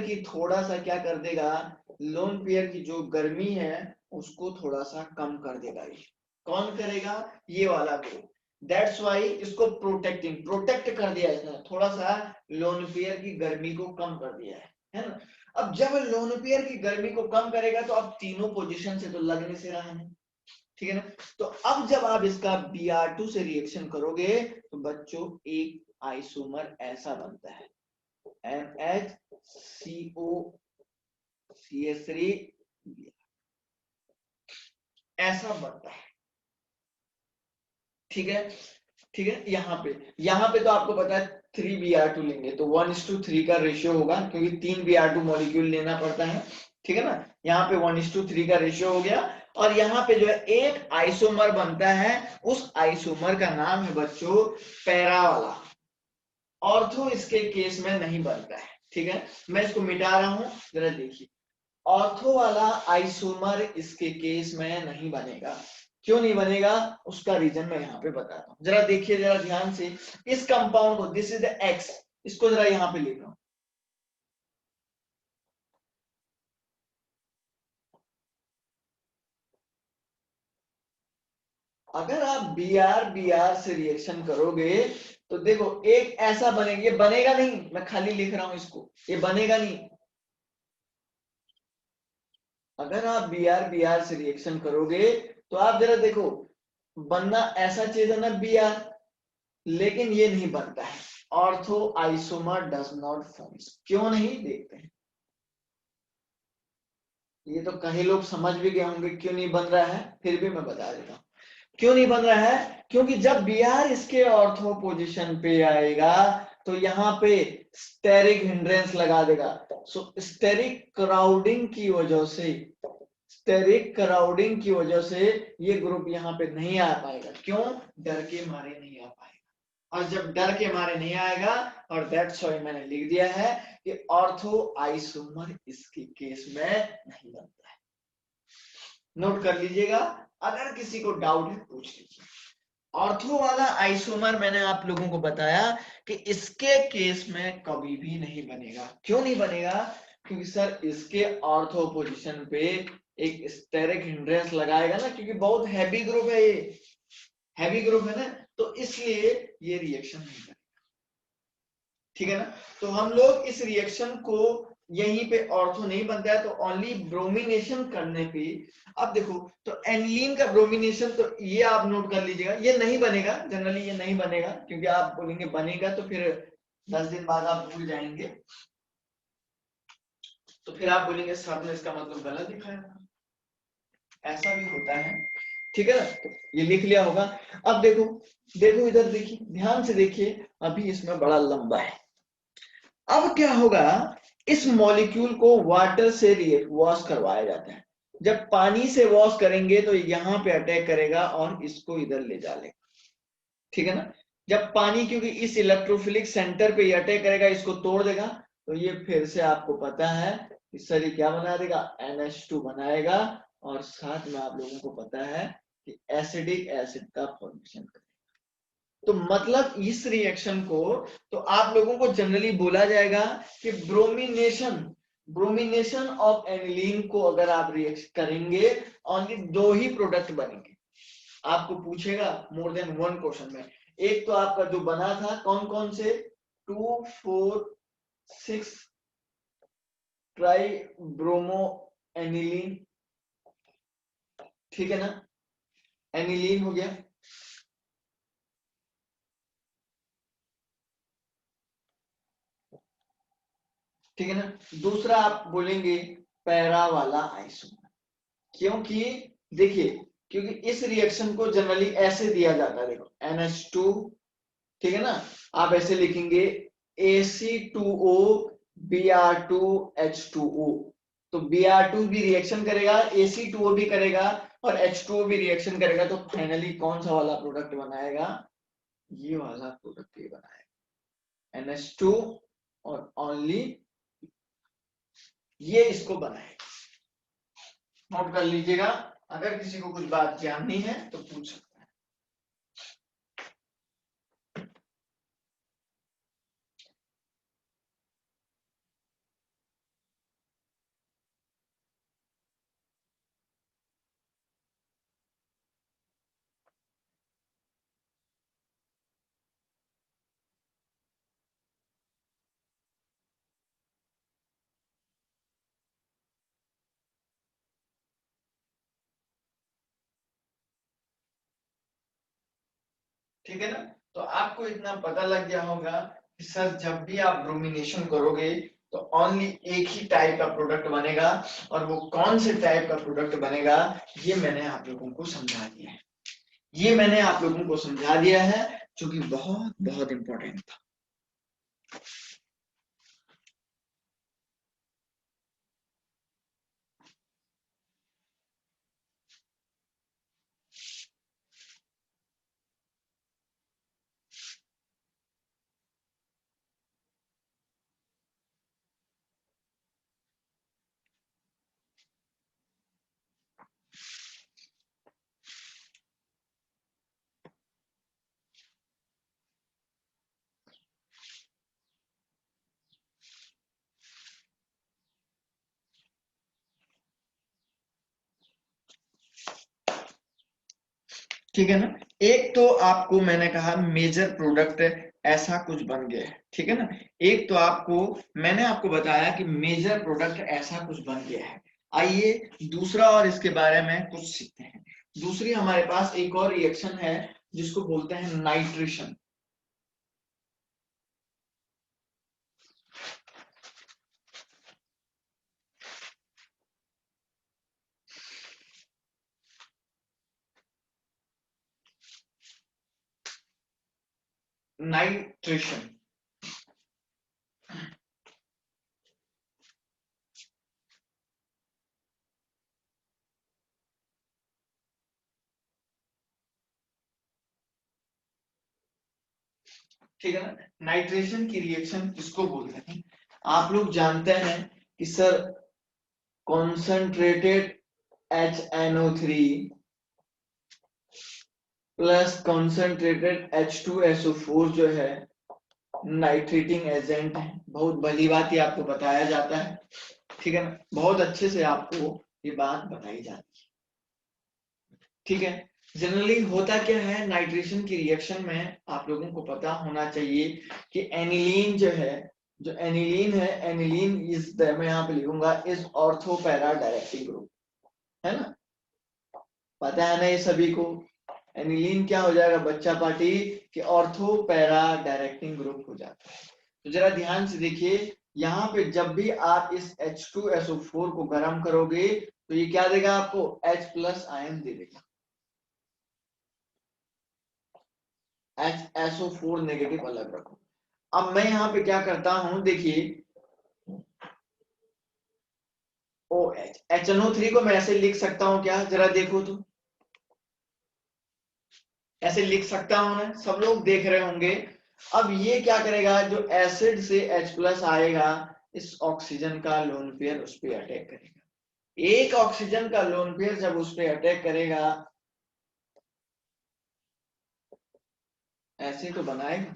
की थोड़ा सा क्या कर देगा, लोन पेयर की जो गर्मी है उसको थोड़ा सा कम कर देगा. ये कौन करेगा? ये वाला ग्रुप. दैट्स वाई इसको प्रोटेक्ट कर दिया इसने, थोड़ा सा लोन पेयर की गर्मी को कम कर दिया है ना. अब जब लोन पेयर की गर्मी को कम करेगा तो अब तीनों पोजीशन से तो लगने से रहा नहीं, ठीक है ना. तो अब जब आप इसका Br2 से रिएक्शन करोगे तो बच्चों एक आइसोमर ऐसा बनता है NHCOCH3 ऐसा बनता है. ठीक है, ठीक है. यहाँ पे तो आपको पता है 3Br2 लेंगे तो 1:3 का रेशियो होगा क्योंकि 3 Br2 मॉलिक्यूल लेना पड़ता है, ठीक है ना. यहाँ पे 1:3 का रेशियो हो गया और यहाँ पे जो है एक आइसोमर बनता है, उस आइसोमर का नाम है बच्चों पैरा वाला. ऑर्थो इसके केस में नहीं बनता है, ठीक है. मैं इसको मिटा रहा हूं, जरा देखिए. ऑर्थो वाला आइसोमर इसके केस में नहीं बनेगा. क्यों नहीं बनेगा उसका रीजन मैं यहाँ पे बताता हूँ. जरा देखिए जरा ध्यान से इस कंपाउंड को, दिस इज द X, इसको जरा यहाँ पे लिख रहा हूं. अगर आप Br से रिएक्शन करोगे तो देखो एक ऐसा बनेगा, ये बनेगा नहीं, मैं खाली लिख रहा हूं इसको, ये बनेगा नहीं. अगर आप Br से रिएक्शन करोगे तो आप जरा देखो बनना ऐसा चीज है ना Br, लेकिन ये नहीं बनता है. Ortho isomer does not form. क्यों नहीं देखते हैं, ये तो कई लोग समझ भी गए होंगे क्यों नहीं बन रहा है, फिर भी मैं बता देता हूं क्यों नहीं बन रहा है. क्योंकि जब Br इसके ऑर्थो पोजीशन पे आएगा तो यहाँ पे स्टेरिक हिंड्रेंस लगा देगा. सो स्टेरिक क्राउडिंग की वजह से ये ग्रुप यहाँ पे नहीं आ पाएगा. क्यों? डर के मारे नहीं आ पाएगा. और जब डर के मारे नहीं आएगा, और दैट्स व्हाई मैंने लिख दिया है कि ऑर्थो आइसोमर इसके केस में नहीं बनता है. नोट कर लीजिएगा, अगर किसी को डाउट है पूछ लीजिए. ऑर्थो वाला आइसोमर मैंने आप लोगों को बताया कि इसके केस में कभी भी नहीं बनेगा. क्यों नहीं बनेगा? क्योंकि सर इसके ऑर्थो पोजीशन पे एक स्टेरिक हिंड्रेंस लगाएगा ना, क्योंकि बहुत हैवी ग्रुप है, ये हैवी ग्रुप है ना, तो इसलिए ये रिएक्शन नहीं करेगा. ठीक है ना. तो हम लोग इस रिएक्शन को यहीं पे ऑर्थो नहीं बनता है तो ओनली ब्रोमिनेशन करने पे, अब देखो तो एनिलीन का ब्रोमिनेशन तो ये आप नोट कर लीजिएगा, ये नहीं बनेगा, जनरली ये नहीं बनेगा क्योंकि आप बोलेंगे बनेगा तो फिर 10 दिन बाद आप भूल जाएंगे, तो फिर आप बोलेंगे सर ने इसका मतलब गलत दिखाया. ऐसा भी होता है, ठीक है ना. तो ये लिख लिया होगा. अब देखो इधर देखिए, ध्यान से देखिए, अभी इसमें बड़ा लंबा है. अब क्या होगा, इस मॉलिक्यूल को वाटर से वॉश करवाया जाता है. जब पानी से वॉश करेंगे तो यहाँ पे अटैक करेगा और इसको इधर ले जा लेगा, ठीक है ना। जब पानी, क्योंकि इस इलेक्ट्रोफिलिक सेंटर पे अटैक करेगा, इसको तोड़ देगा, तो ये फिर से आपको पता है कि सर ये क्या बना देगा, NH2 बनाएगा, और साथ में आप लोगों को पता है कि एसिडिक एसिड का फॉर्मेशन करेगा। तो मतलब इस रिएक्शन को तो आप लोगों को जनरली बोला जाएगा कि ब्रोमिनेशन ऑफ एनिलीन को अगर आप रिएक्ट करेंगे, ओनली 2 ही प्रोडक्ट बनेंगे। आपको पूछेगा मोर देन 1 क्वेश्चन में। एक तो आपका जो बना था कौन कौन से, 2,4,6 ट्राई ब्रोमो एनिलीन, ठीक है ना, एनिलीन हो गया। ठीक है ना। दूसरा आप बोलेंगे पैरा वाला आइसोमर, क्योंकि देखिए, क्योंकि इस रिएक्शन को जनरली ऐसे दिया जाता है, देखो NH2, ठीक है ना, आप ऐसे लिखेंगे AC2O Br2H2O, तो Br2 भी रिएक्शन करेगा, AC2O भी करेगा, और H2O भी रिएक्शन करेगा, तो फाइनली कौन सा वाला प्रोडक्ट बनाएगा, ये वाला प्रोडक्ट ये बनाएगा, NH2, और ओनली ये इसको बनाएगा। नोट कर लीजिएगा, अगर किसी को कुछ बात जाननी है तो पूछ सकते हैं। ठीक है ना। तो आपको इतना पता लग गया होगा कि सर जब भी आप ब्रोमिनेशन करोगे तो ओनली एक ही टाइप का प्रोडक्ट बनेगा, और वो कौन से टाइप का प्रोडक्ट बनेगा ये मैंने आप लोगों को समझा दिया है, ये मैंने आप लोगों को समझा दिया है, जो कि बहुत बहुत इंपॉर्टेंट था। ठीक है ना। एक तो आपको मैंने कहा मेजर प्रोडक्ट ऐसा कुछ बन गया है, ठीक है ना। एक तो आपको मैंने आपको बताया कि मेजर प्रोडक्ट ऐसा कुछ बन गया है। आइए दूसरा और इसके बारे में कुछ सीखते हैं। दूसरी हमारे पास एक और रिएक्शन है जिसको बोलते हैं नाइट्रेशन। नाइट्रेशन, ठीक है ना। नाइट्रेशन की रिएक्शन किसको बोलते हैं, आप लोग जानते हैं कि sir concentrated HNO3 plus concentrated H2SO4 जो है नाइट्रेटिंग एजेंट है। बहुत भली बात ही आपको बताया जाता है, ठीक है ना, बहुत अच्छे से आपको ये बात बताई जाती है, ठीक है। जनरली होता क्या है नाइट्रेशन की रिएक्शन में, आप लोगों को पता होना चाहिए कि एनिलीन जो है, जो एनिलीन है, एनिलीन इज मैं यहाँ पे लिखूंगा is ortho para directing group, है ना, पता है ना ये सभी को। एनिलीन क्या हो जाएगा बच्चा पार्टी कि ऑर्थो पैरा डायरेक्टिंग ग्रुप हो जाता है। तो जरा ध्यान से देखिए, यहाँ पे जब भी आप इस H2SO4 को गर्म करोगे तो ये क्या देगा आपको, H+ आयन दे देगा, HSO4 नेगेटिव अलग रखो। अब मैं यहाँ पे क्या करता हूं, देखिए OH। HNO3 को मैं ऐसे लिख सकता हूं क्या, जरा देखो तो, ऐसे लिख सकता हूं ना, सब लोग देख रहे होंगे। अब ये क्या करेगा, जो एसिड से H+ आएगा, इस ऑक्सीजन का लोन पेयर उस पर अटैक करेगा। एक ऑक्सीजन का लोन पेयर जब उस पर अटैक करेगा, ऐसे तो बनाएगा,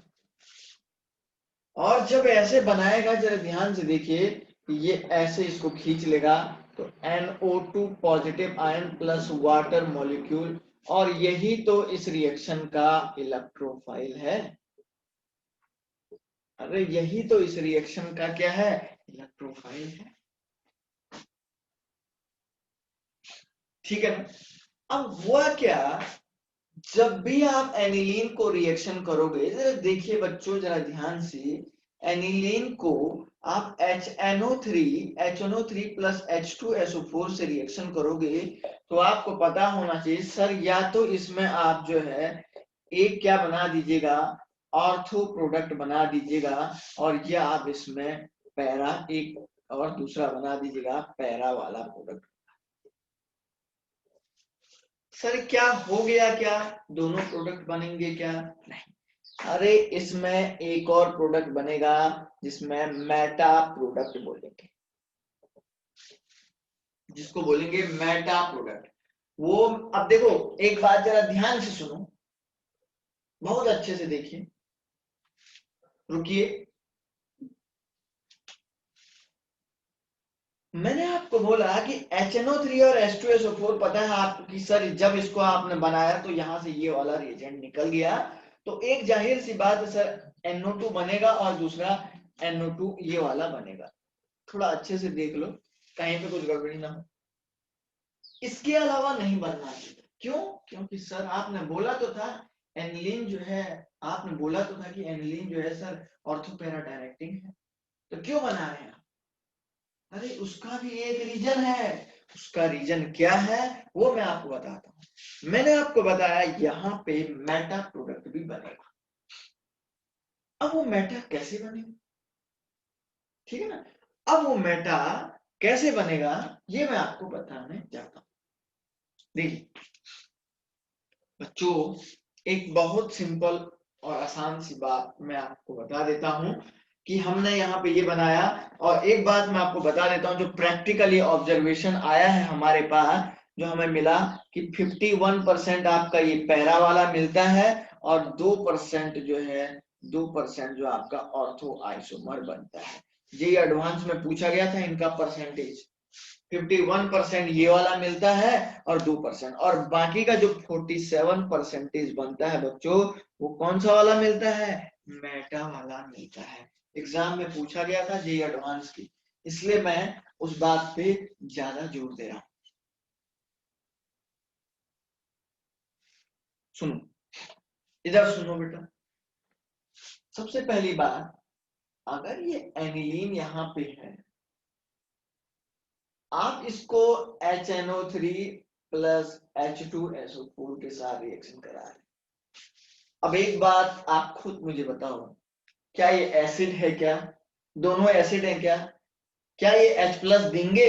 और जब ऐसे बनाएगा, जरा ध्यान से देखिए, ये ऐसे इसको खींच लेगा, तो NO2 positive ion plus water molecule, और यही तो इस रिएक्शन का इलेक्ट्रोफाइल है। अरे यही तो इस रिएक्शन का क्या है, इलेक्ट्रोफाइल है। ठीक है ना। अब हुआ क्या, जब भी आप एनिलीन को रिएक्शन करोगे, जरा देखिए बच्चों, जरा ध्यान से, एनिलीन को आप HNO3 प्लस H2SO4 से रिएक्शन करोगे, तो आपको पता होना चाहिए सर, या तो इसमें आप जो है एक क्या बना दीजिएगा, ऑर्थो प्रोडक्ट बना दीजिएगा, और या आप इसमें पैरा एक और दूसरा बना दीजिएगा, पैरा वाला प्रोडक्ट। सर क्या हो गया, क्या दोनों प्रोडक्ट बनेंगे क्या, नहीं। अरे इसमें एक और प्रोडक्ट बनेगा, जिसमें मेटा प्रोडक्ट बोलेंगे, जिसको बोलेंगे मेटा प्रोडक्ट। वो, अब देखो एक बात जरा ध्यान से सुनो, बहुत अच्छे से देखिए, रुकिए। मैंने आपको बोला कि HNO3 और H2SO4 पता है आपको कि सर, जब इसको आपने बनाया तो यहां से ये वाला रिएजेंट निकल गया, तो एक जाहिर सी बात है सर, NO2 बनेगा और दूसरा NO2 ये वाला बनेगा। थोड़ा अच्छे से देख लो, कहीं पे कुछ गड़बड़ी ना हो। इसके अलावा नहीं बनना चाहिए। क्यों, क्योंकि सर आपने बोला तो था एनिलीन जो है, आपने बोला तो था कि एनिलीन जो है सर ऑर्थोपैरा डायरेक्टिंग है, तो क्यों बना रहे हैं आप? अरे उसका भी एक रीजन है। उसका रीजन क्या है, वो मैं आपको बताता हूं। मैंने आपको बताया यहाँ पे मेटा प्रोडक्ट भी बनेगा। अब वो मेटा कैसे बनेगा, ठीक है ना। अब वो मेटा कैसे बनेगा, ये मैं आपको बताने जाता हूं। देखिए बच्चों, एक बहुत सिंपल और आसान सी बात मैं आपको बता देता हूं, कि हमने यहाँ पे ये बनाया, और एक बात मैं आपको बता देता हूँ, जो प्रैक्टिकली ऑब्जर्वेशन आया है हमारे पास, जो हमें मिला कि 51% आपका ये पैरा वाला मिलता है, और 2% जो है, 2% जो आपका ऑर्थो आइसोमर बनता है। ये एडवांस में पूछा गया था इनका परसेंटेज। 51% ये वाला मिलता है और 2%, और बाकी का जो 47% बनता है बच्चों, वो कौन सा वाला मिलता है, मेटा वाला मिलता है। एग्जाम में पूछा गया था जे एडवांस की, इसलिए मैं उस बात पे ज्यादा जोर दे रहा हूं। सुनो, इधर सुनो बेटा। सबसे पहली बात, अगर ये एनिलीन यहाँ पे है, आप इसको HNO3 प्लस H2SO4 के साथ रिएक्शन करा रहे। अब एक बात आप खुद मुझे बताओ, क्या ये एसिड है क्या, दोनों एसिड है क्या ये H+ देंगे,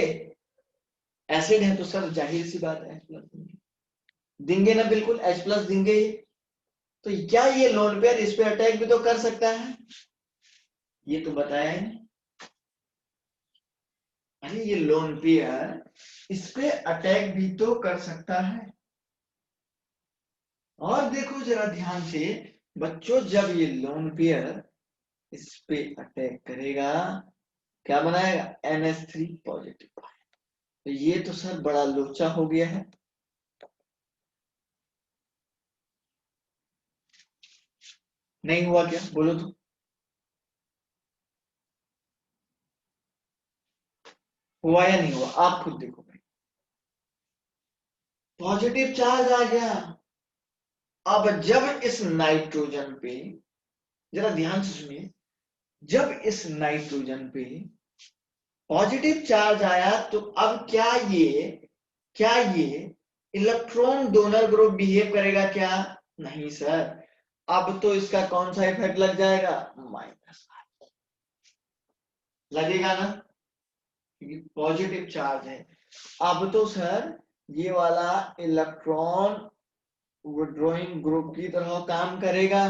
एसिड है तो सर जाहिर सी बात है H+ देंगे ना, बिल्कुल H+ देंगे। तो क्या ये लोन पेयर इस पे अटैक भी तो कर सकता है, ये तो बताया है। अरे ये लोन पेयर इस पे अटैक भी तो कर सकता है। और देखो जरा ध्यान से बच्चों, जब ये लोन पेयर इस पे अटैक करेगा, क्या बनाएगा, NH3 पॉजिटिव। तो ये तो सर बड़ा लोचा हो गया है। नहीं हुआ क्या, बोलो तो। हुआ या नहीं हुआ, आप खुद देखो भाई, पॉजिटिव चार्ज आ गया। अब जब इस नाइट्रोजन पे, जरा ध्यान से सुनिए, जब इस नाइट्रोजन पे पॉजिटिव चार्ज आया, तो अब क्या ये इलेक्ट्रॉन डोनर ग्रुप बिहेव करेगा क्या, नहीं सर। अब तो इसका कौन सा इफेक्ट लग जाएगा, माइनस लगेगा ना। क्योंकि पॉजिटिव चार्ज है। अब तो सर ये वाला इलेक्ट्रॉन विड्रॉइंग ग्रुप की तरह काम करेगा।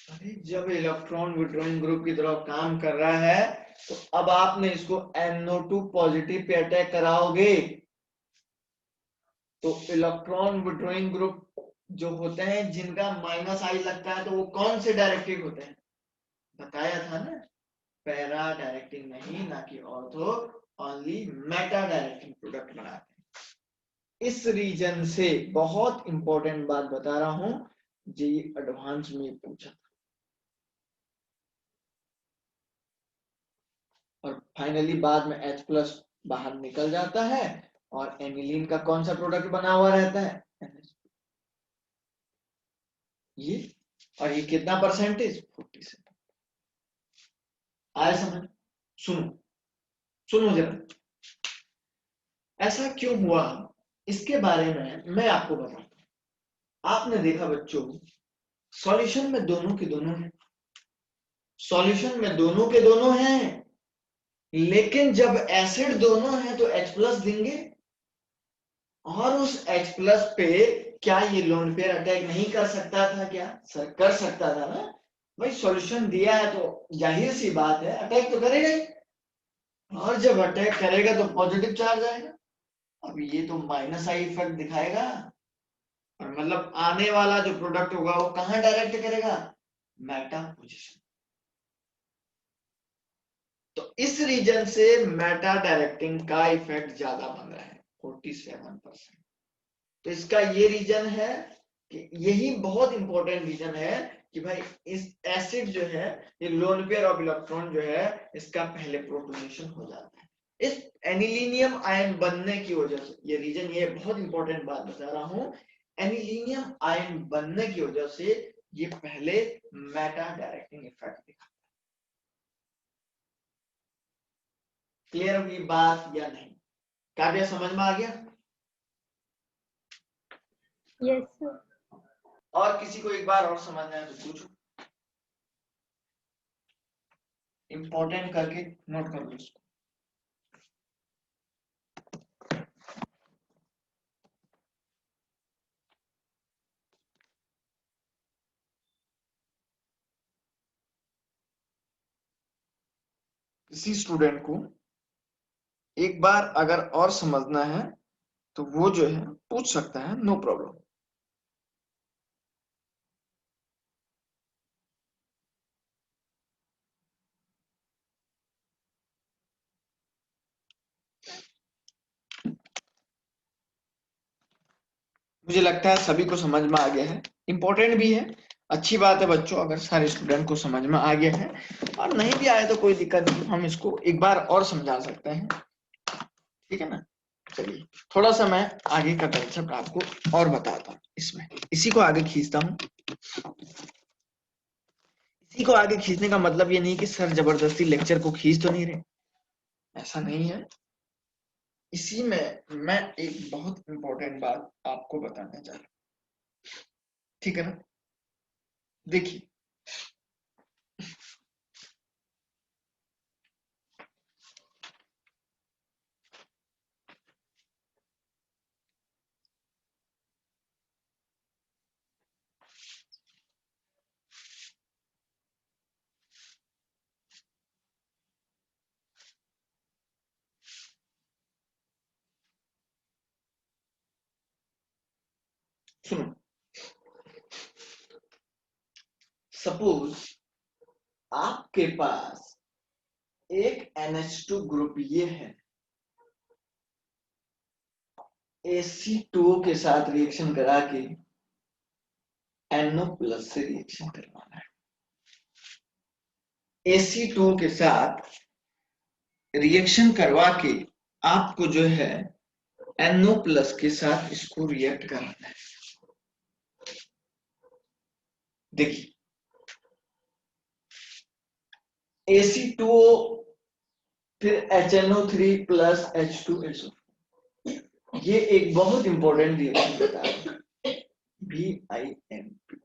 अरे जब इलेक्ट्रॉन विड्रॉइंग ग्रुप की तरह काम कर रहा है तो अब आपने इसको NO2 पॉजिटिव पे अटैक कराओगे तो इलेक्ट्रॉन विड्रॉइंग ग्रुप जो होते हैं जिनका -I लगता है तो वो कौन से डायरेक्टिव होते हैं, बताया था ना, पैरा डायरेक्टिंग नहीं, ना कि ortho, only Meta directing product बनाते हैं। इस रीजन से बहुत इंपॉर्टेंट बात बता रहा हूं, जी एडवांस में पूछा था। और फाइनली बाद में H+ बाहर निकल जाता है और एनिलीन का कौन सा प्रोडक्ट बना हुआ रहता है, ये। और ये कितना परसेंटेज, 47। आया समझ? सुनो सुनो जरा, ऐसा क्यों हुआ इसके बारे में मैं आपको बताता हूं। आपने देखा बच्चों, सॉल्यूशन में दोनों के दोनों हैं, सॉल्यूशन में दोनों के दोनों हैं, लेकिन जब एसिड दोनों हैं तो H+ देंगे। और उस H+ पे क्या ये लोन पेयर अटैक नहीं कर सकता था क्या? सर कर सकता था ना भाई, सॉल्यूशन दिया है तो जाहिर सी बात है अटैक तो करेगा ही। और जब अटैक करेगा तो पॉजिटिव चार्ज आएगा। अब ये तो -I इफेक्ट दिखाएगा, और मतलब आने वाला जो प्रोडक्ट होगा वो कहां डायरेक्ट करेगा, मेटा पोजीशन। तो इस रीजन से मेटा डायरेक्टिंग का इफेक्ट ज्यादा बन रहा है, 47%। तो इसका ये रीजन है कि यही बहुत इंपॉर्टेंट रीजन है कि भाई इस एसिड जो है, ये लोन पेयर ऑफ इलेक्ट्रॉन जो है, इसका पहले प्रोटोनेशन हो जाता है इस एनिलीनियम आयन बनने की वजह से। ये रीजन, ये बहुत इंपॉर्टेंट बात बता रहा हूं, एनिलीनियम आयन बनने की वजह से ये पहले मेटा डायरेक्टिंग इफेक्ट दिखा। क्लियर हुई बात या नहीं? काव्या समझ में आ गया? Yes sir. और किसी को एक बार और समझना है तो पूछो, इंपॉर्टेंट करके नोट कर लो इसको। किसी स्टूडेंट को एक बार अगर और समझना है तो वो जो है पूछ सकता है, नो प्रॉब्लम। मुझे लगता है सभी को समझ में आ गया है, इंपॉर्टेंट भी है। अच्छी बात है बच्चों अगर सारे स्टूडेंट को समझ में आ गया है, और नहीं भी आए तो कोई दिक्कत नहीं, हम इसको एक बार और समझा सकते हैं, ठीक है ना। चलिए थोड़ा सा मैं आगे का कंसेप्ट आपको और बताता हूँ, इसमें इसी को आगे खींचता हूँ। इसी को आगे खींचने का मतलब ये नहीं कि सर जबरदस्ती लेक्चर को खींच तो नहीं रहे, ऐसा नहीं है। इसी में मैं एक बहुत इंपॉर्टेंट बात आपको बताने जा रहा हूं, ठीक है ना। देखिए सुनो, सपोज आपके पास एक NH2 ग्रुप ये है, Ac2O के साथ रिएक्शन करा के NO+ से रिएक्शन करवाना है। Ac2O के साथ रिएक्शन करवा के आपको जो है NO+ के साथ इसको रिएक्ट कराना है। देखिए Ac2O फिर HNO3 + H2SO, ये एक बहुत इंपॉर्टेंट रिएक्शन बता रहा हूं, VIMP।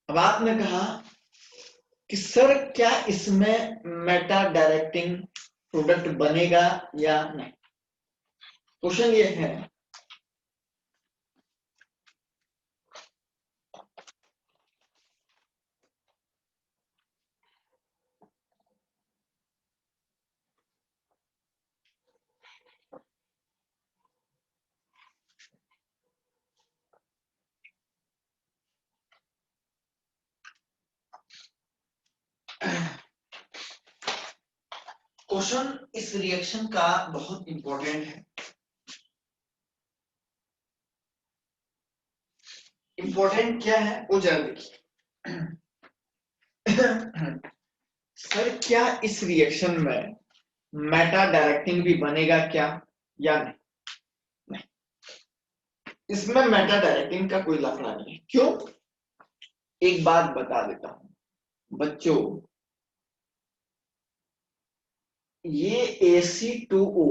अब आपने कहा कि सर क्या इसमें मेटा डायरेक्टिंग प्रोडक्ट बनेगा या नहीं। क्वेश्चन ये है क्वेश्चन इस रिएक्शन का बहुत इंपॉर्टेंट है। इंपॉर्टेंट क्या है वो जरा देखिए। सर क्या इस रिएक्शन में मेटा डायरेक्टिंग भी बनेगा क्या या नहीं। नहीं, इसमें मेटा डायरेक्टिंग का कोई लफड़ा नहीं है। क्यों, एक बात बता देता हूं बच्चों, ये AC2O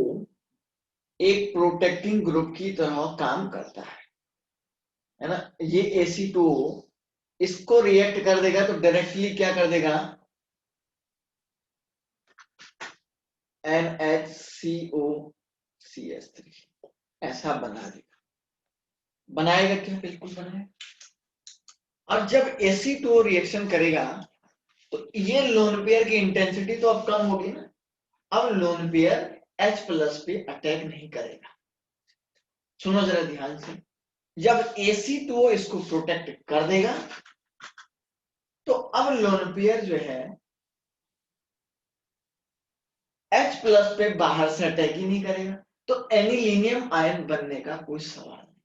एक प्रोटेक्टिंग ग्रुप की तरह काम करता है ना। ये AC2O इसको रिएक्ट कर देगा तो डायरेक्टली क्या कर देगा, NHCOCH3 ऐसा बना देगा। बनाएगा क्या, बिल्कुल बनाएगा। और जब AC2O रिएक्शन करेगा तो ये लोन पेयर की इंटेंसिटी तो अब कम होगी ना। अब लोन पेयर H प्लस पे अटैक नहीं करेगा। सुनो जरा ध्यान से, जब AC2O इसको प्रोटेक्ट कर देगा तो अब लोन पेयर जो है H प्लस पे बाहर से अटैक ही नहीं करेगा, तो एनिलीनियम आयन बनने का कोई सवाल नहीं।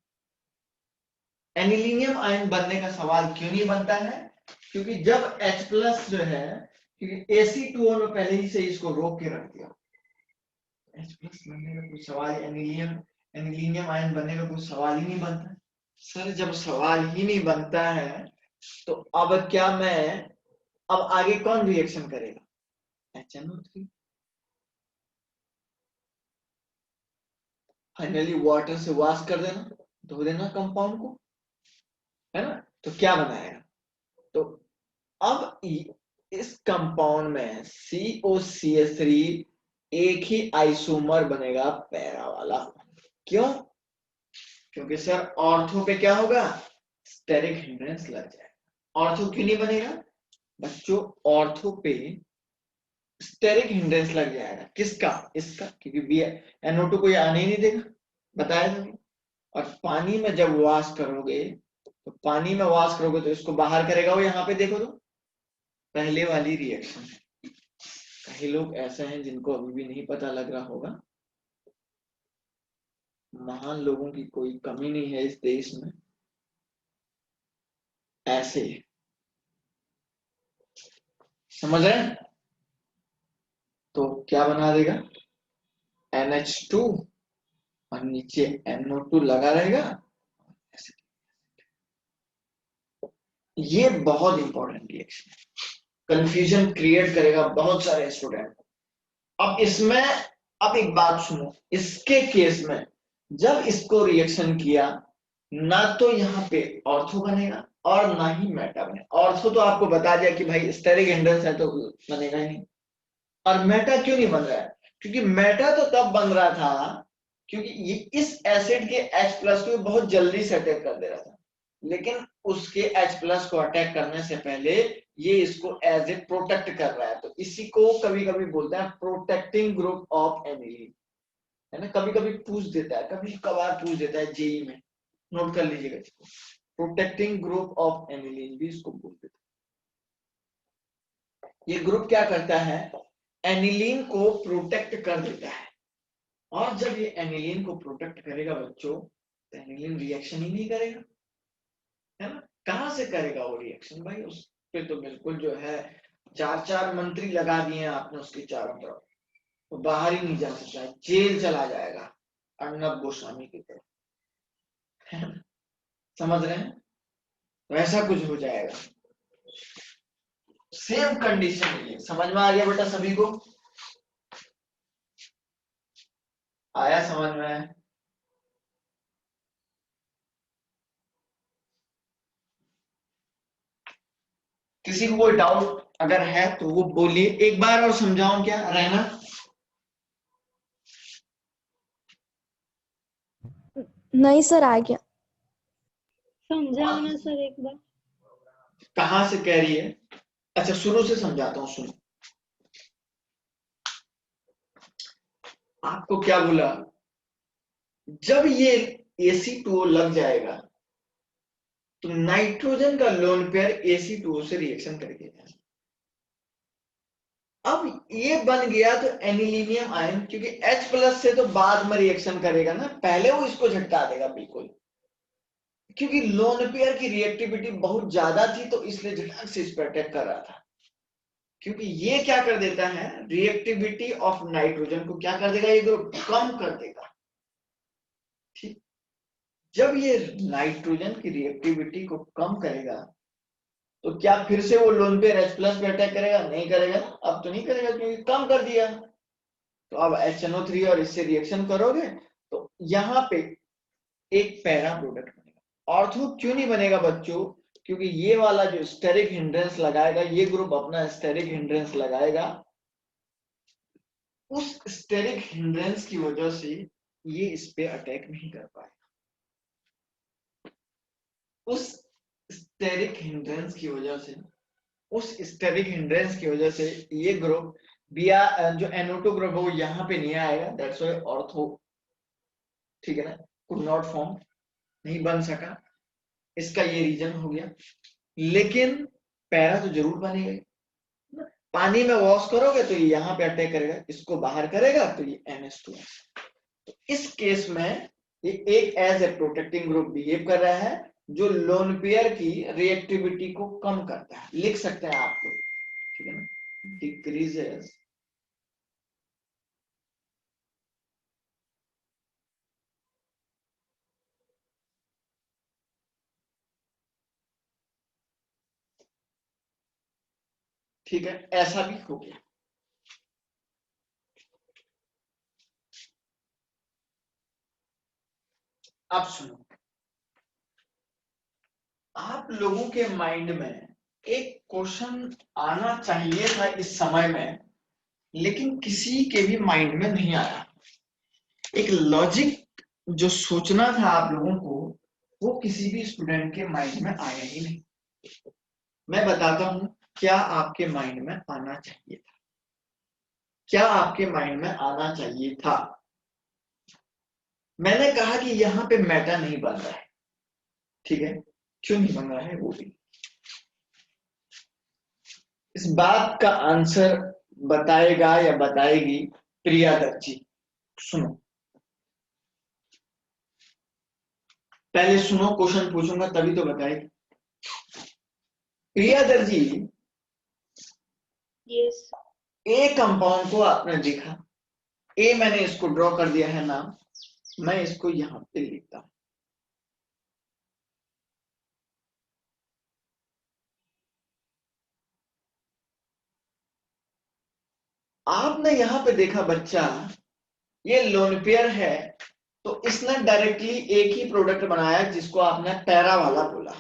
एनिलीनियम आयन बनने का सवाल क्यों नहीं बनता है, क्योंकि जब H प्लस जो है, क्योंकि AC2O ने पहले ही से इसको रोक के रख दिया। H प्लस बनने का कोई सवाल, एनिलीनियम आयन बनने का कोई सवाल ही नहीं बनता। सर जब सवाल ही नहीं बनता है तो अब क्या मैं, अब आगे कौन रिएक्शन करेगा, HNO3। फाइनली वाटर से वॉश कर देना, धो देना कंपाउंड को, है ना। तो क्या बनाएगा, तो अब इस कंपाउंड में COCH3 एक ही आइसोमर बनेगा पैरा वाला। क्यों, क्योंकि सर ऑर्थो पे क्या होगा, स्टेरिक हिंड्रेंस लग जाएगा। ऑर्थो क्यों नहीं बनेगा बच्चों, ऑर्थो पे स्टेरिक हिंड्रेंस लग जाएगा। किसका, इसका, क्योंकि NO2 को ये आने ही नहीं देगा, बताया था। और पानी में जब वॉश करोगे तो पानी में वॉश करोगे तो इसको बाहर करेगा वो, यहाँ पे देखो तो पहले वाली रिएक्शन है। कई लोग ऐसे हैं जिनको अभी भी नहीं पता लग रहा होगा, महान लोगों की कोई कमी नहीं है इस देश में, ऐसे समझ रहे हैं। तो क्या बना देगा, NH2 और नीचे NO2 लगा रहेगा। ये बहुत इंपॉर्टेंट रिएक्शन है, कंफ्यूजन क्रिएट करेगा बहुत सारे स्टूडेंट। अब इसमें, अब एक बात सुनो, इसके केस में जब इसको रिएक्शन किया ना तो यहाँ पे ऑर्थो बनेगा और ना ही मेटा बनेगा। ऑर्थो तो आपको बता दिया कि भाई स्टेरिक हिंड्रेंस है तो बनेगा ही नहीं। और मेटा क्यों नहीं बन रहा है, क्योंकि मेटा तो तब बन रहा था क्योंकि ये इस एसिड के H प्लस को बहुत जल्दी से अटैक कर दे रहा था, लेकिन उसके H प्लस को अटैक करने से पहले ये इसको एज ए प्रोटेक्ट कर रहा है। तो इसी को कभी कभी बोलते हैं प्रोटेक्टिंग ग्रुप ऑफ एनिलीन, है ना। कभी कभी पूछ देता है, कभी कभार पूछ देता है जेई में, नोट कर लीजिएगा इसको, प्रोटेक्टिंग ग्रुप ऑफ एनिलीन भी इसको बोल देते हैं। ये ग्रुप क्या करता है, एनिलीन को प्रोटेक्ट कर देता है। और जब ये एनिलीन को प्रोटेक्ट करेगा बच्चों तो एनिलीन रिएक्शन ही नहीं करेगा, है ना। कहां से करेगा वो रिएक्शन भाई, उस पे तो बिल्कुल जो है चार चार मंत्री लगा दिए हैं आपने उसके चारों तरफ, तो बाहर ही नहीं जा सकता है, जेल चला जाएगा अर्नब गोस्वामी की तरफ, है ना? समझ रहे हैं, तो ऐसा कुछ हो जाएगा। सेम कंडीशन ये समझ में आ गया बेटा सभी को, आया समझ में। किसी को कोई डाउट अगर है तो वो बोलिए, एक बार और समझाऊं क्या रहना? नहीं सर, आ गया। समझाओ ना सर एक बार। कहां से कह रही है? अच्छा शुरू से समझाता हूं, सुनो। आपको क्या बोला, जब ये Ac2O लग जाएगा तो नाइट्रोजन का लोन पेयर Ac2O से रिएक्शन करके जाएगा। अब ये बन गया तो एनिलीनियम आयन, क्योंकि H प्लस से तो बाद में रिएक्शन करेगा ना, पहले वो इसको झटका देगा बिल्कुल, क्योंकि लोन पेयर की रिएक्टिविटी बहुत ज्यादा थी तो इसलिए झटक से इस पर अटैक कर रहा था। क्योंकि ये क्या कर देता है, रिएक्टिविटी ऑफ नाइट्रोजन को क्या कर देगा, ये ग्रुप कम कर देगा। ठीक, जब ये नाइट्रोजन की रिएक्टिविटी को कम करेगा तो क्या फिर से वो लोन पेयर H प्लस पे अटैक करेगा? नहीं करेगा ना, अब तो नहीं करेगा क्योंकि कम कर दिया। तो अब HNO3 और इससे रिएक्शन करोगे तो यहाँ पे एक पैरा प्रोडक्ट बनेगा। ऑर्थो क्यों नहीं बनेगा बच्चों? क्योंकि ये वाला जो स्टेरिक हिंड्रेंस लगाएगा, ये ग्रुप अपना स्टेरिक हिंड्रेंस लगाएगा, उस स्टेरिक हिंड्रेंस की वजह से ये इस पे अटैक नहीं कर पाएगा। उस स्टेरिक हिंड्रेंस की वजह से, उस स्टेरिक हिंड्रेंस की वजह से ये ग्रुप जो NO2 ग्रुप है वो यहाँ पे नहीं आएगा, दैट्स व्हाई ऑर्थो, ठीक है ना, कुड नॉट फॉर्म, नहीं बन सका, इसका ये रीजन हो गया। लेकिन पैरा तो जरूर बनेगा। पानी में वॉश करोगे तो ये यहाँ पे अटैक करेगा, इसको बाहर करेगा तो ये NH2 तो इस केस में ये एक as a protecting group behave कर रहा है जो लोन पेयर की रिएक्टिविटी को कम करता है। लिख सकते हैं आपको, ठीक है ना, डिक्रीजेस ठीक है, ऐसा भी हो गया। अब सुनो, आप लोगों के माइंड में एक क्वेश्चन आना चाहिए था इस समय में, लेकिन किसी के भी माइंड में नहीं आया। एक लॉजिक जो सोचना था आप लोगों को, वो किसी भी स्टूडेंट के माइंड में आया ही नहीं। मैं बताता हूं क्या आपके माइंड में आना चाहिए था, क्या आपके माइंड में आना चाहिए था। मैंने कहा कि यहां पे मेटा नहीं बन रहा है, ठीक है, क्यों नहीं बन रहा है वो भी, इस बात का आंसर बताएगा या बताएगी प्रिया दत्त जी। सुनो, पहले सुनो, क्वेश्चन पूछूंगा तभी तो बताएगी। प्रिया दत्त जी, यस। ए कंपाउंड को आपने देखा, ए मैंने इसको ड्रॉ कर दिया है नाम, मैं इसको यहां पे लिखता हूं। आपने यहां पे देखा बच्चा, ये लोन पेयर है तो इसने डायरेक्टली एक ही प्रोडक्ट बनाया जिसको आपने पैरा वाला बोला,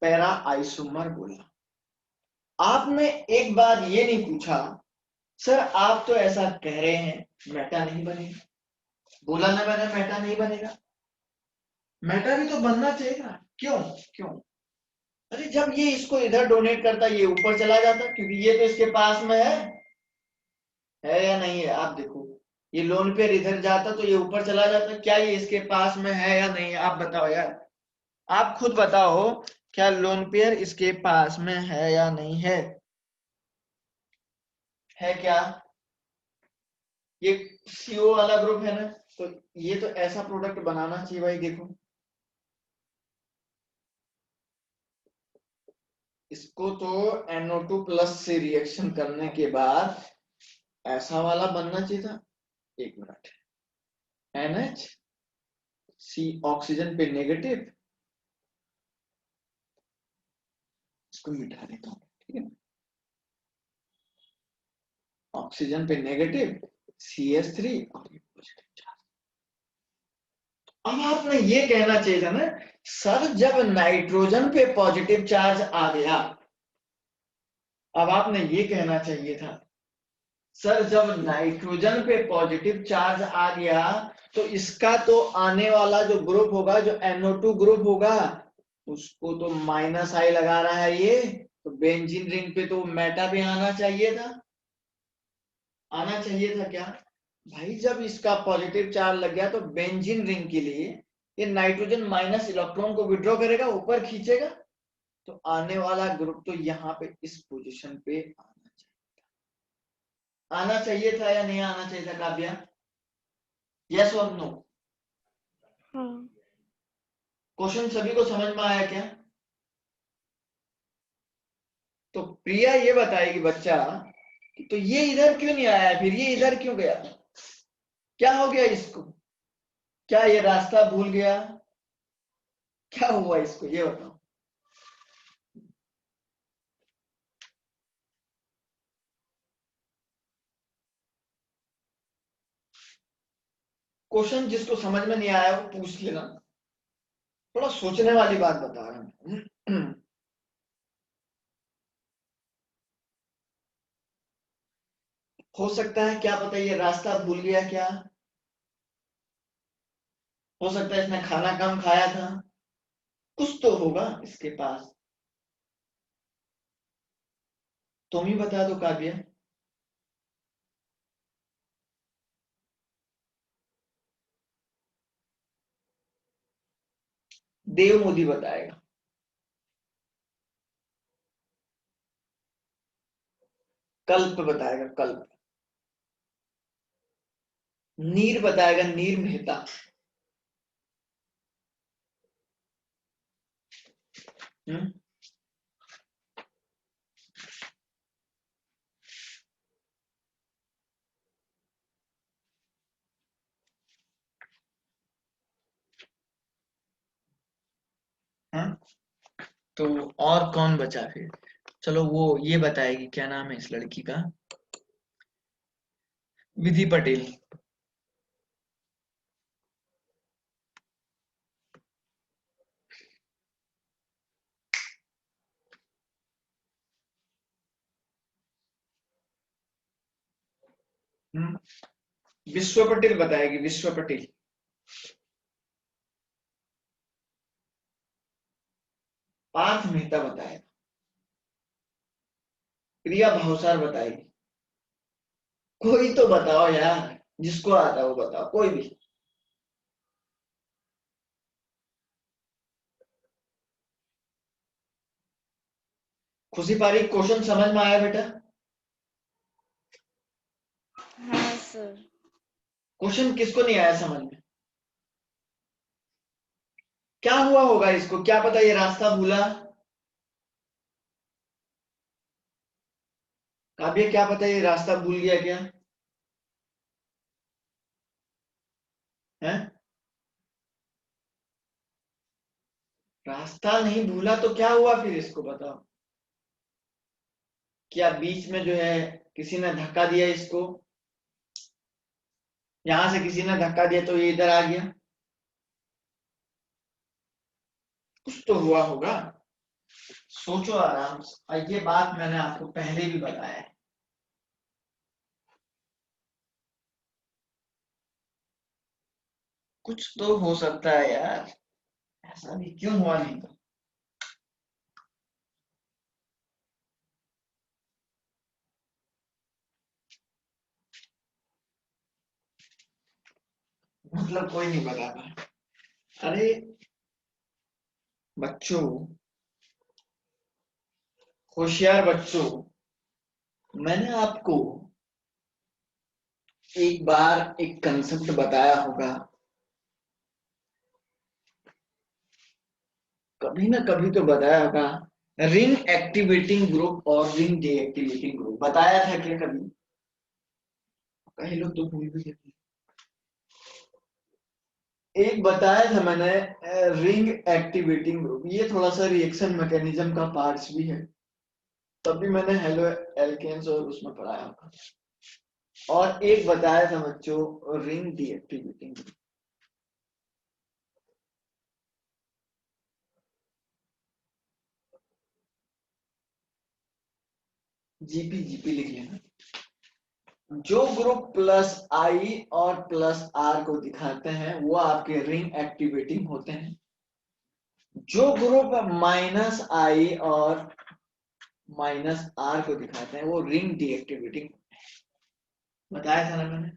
पैरा आइसोमर बोला। आपने एक बार ये नहीं पूछा, सर आप तो ऐसा कह रहे हैं मेटा नहीं बनेगा, बोला ना मैंने मेटा नहीं बनेगा, मेटा भी तो बनना चाहिए ना, क्यों क्यों? अरे जब ये इसको इधर डोनेट करता ये ऊपर चला जाता, क्योंकि ये तो इसके पास में है या नहीं है? आप देखो, ये लोन पेयर इधर जाता तो ये ऊपर चला जाता, क्या ये इसके पास में है या नहीं है? आप बताओ यार, आप खुद बताओ, क्या लोन पेयर इसके पास में है या नहीं है? है क्या? ये CO वाला ग्रुप है ना, तो ये तो ऐसा प्रोडक्ट बनाना चाहिए भाई। देखो इसको तो NO2 प्लस से रिएक्शन करने के बाद ऐसा वाला बनना चाहिए था। एक मिनट, NH C ऑक्सीजन पे नेगेटिव, इसको मिटा देता हूँ, ठीक है, ऑक्सीजन पे नेगेटिव CH3 और ये पॉजिटिव चार्ज। अब आपने ये कहना चाहिए था ना, सर जब नाइट्रोजन पे पॉजिटिव चार्ज आ गया अब आपने ये कहना चाहिए था सर जब नाइट्रोजन पे पॉजिटिव चार्ज आ गया तो इसका तो आने वाला जो ग्रुप होगा, जो NO2 ग्रुप होगा, उसको तो माइनस आई लगा रहा है ये, तो बेंजीन रिंग पे तो मेटा भी आना चाहिए था। आना चाहिए था क्या भाई? जब इसका पॉजिटिव चार्ज लग गया तो बेंजीन रिंग के लिए ये नाइट्रोजन माइनस इलेक्ट्रॉन को विड्रॉ करेगा, ऊपर खींचेगा, तो आने वाला ग्रुप तो यहाँ पे इस पोजीशन पे आना चाहिए था या नहीं आना चाहिए था काव्या? यस और नो? हाँ। क्वेश्चन सभी को समझ में आया क्या? तो प्रिया ये बताएगी बच्चा, तो ये इधर क्यों नहीं आया, फिर ये इधर क्यों गया, क्या हो गया इसको? क्या ये रास्ता भूल गया? क्या हुआ इसको, ये बताओ। क्वेश्चन जिसको समझ में नहीं आया वो पूछ लेना, थोड़ा सोचने वाली बात बता रहा हूं। हो सकता है, क्या पता ये रास्ता भूल गया, क्या हो सकता है इसने खाना कम खाया था, कुछ तो होगा इसके पास। तुम ही बता दो काव्य। देव मोदी बताएगा, कल्प बताएगा, कल्प। नीर बताएगा, नीर मेहता। हम्म हाँ? तो और कौन बचा फिर? चलो वो ये बताएगी, क्या नाम है इस लड़की का? विधि पटेल। विश्व पटेल बताएगी, विश्व पटेल। पार्थ मेहता बताएगा। प्रिया भावसार बताएगी। कोई तो बताओ यार, जिसको आता है वो बताओ, कोई भी। खुशी पारी, क्वेश्चन समझ में आया बेटा? हाँ सर। क्वेश्चन किसको नहीं आया समझ में? क्या हुआ होगा इसको, क्या पता ये रास्ता भूला। काव्य क्या पता ये रास्ता भूल गया क्या है? रास्ता नहीं भूला तो क्या हुआ फिर, इसको बताओ। क्या बीच में जो है किसी ने धक्का दिया इसको, यहां से किसी ने धक्का दिया तो ये इधर आ गया, कुछ तो हुआ होगा। सोचो आराम से, और ये बात मैंने आपको पहले भी बताया है। कुछ तो हो सकता है यार, ऐसा भी क्यों हुआ नहीं तो। मतलब कोई नहीं बता पाया। अरे बच्चों, होशियार बच्चों, मैंने आपको एक बार एक कंसेप्ट बताया होगा, कभी ना कभी तो बताया होगा। रिंग एक्टिवेटिंग ग्रुप और रिंग डीएक्टिवेटिंग ग्रुप बताया था क्या कभी? कई लोग तो भूल भी गए। एक बताया था मैंने, रिंग एक्टिवेटिंग ग्रुप, ये थोड़ा सा रिएक्शन मैकेनिज्म का पार्ट्स भी है, तभी मैंने हेलो एल्केन्स और उसमें पढ़ाया होगा। और एक बताया था बच्चों, ring deactivating group. GP GP लिख लेना। जो ग्रुप प्लस आई और प्लस आर को दिखाते हैं वो आपके रिंग एक्टिवेटिंग होते हैं। जो ग्रुप माइनस आई और माइनस आर को दिखाते हैं वो रिंग डीएक्टिवेटिंग। बताया था ना मैंने।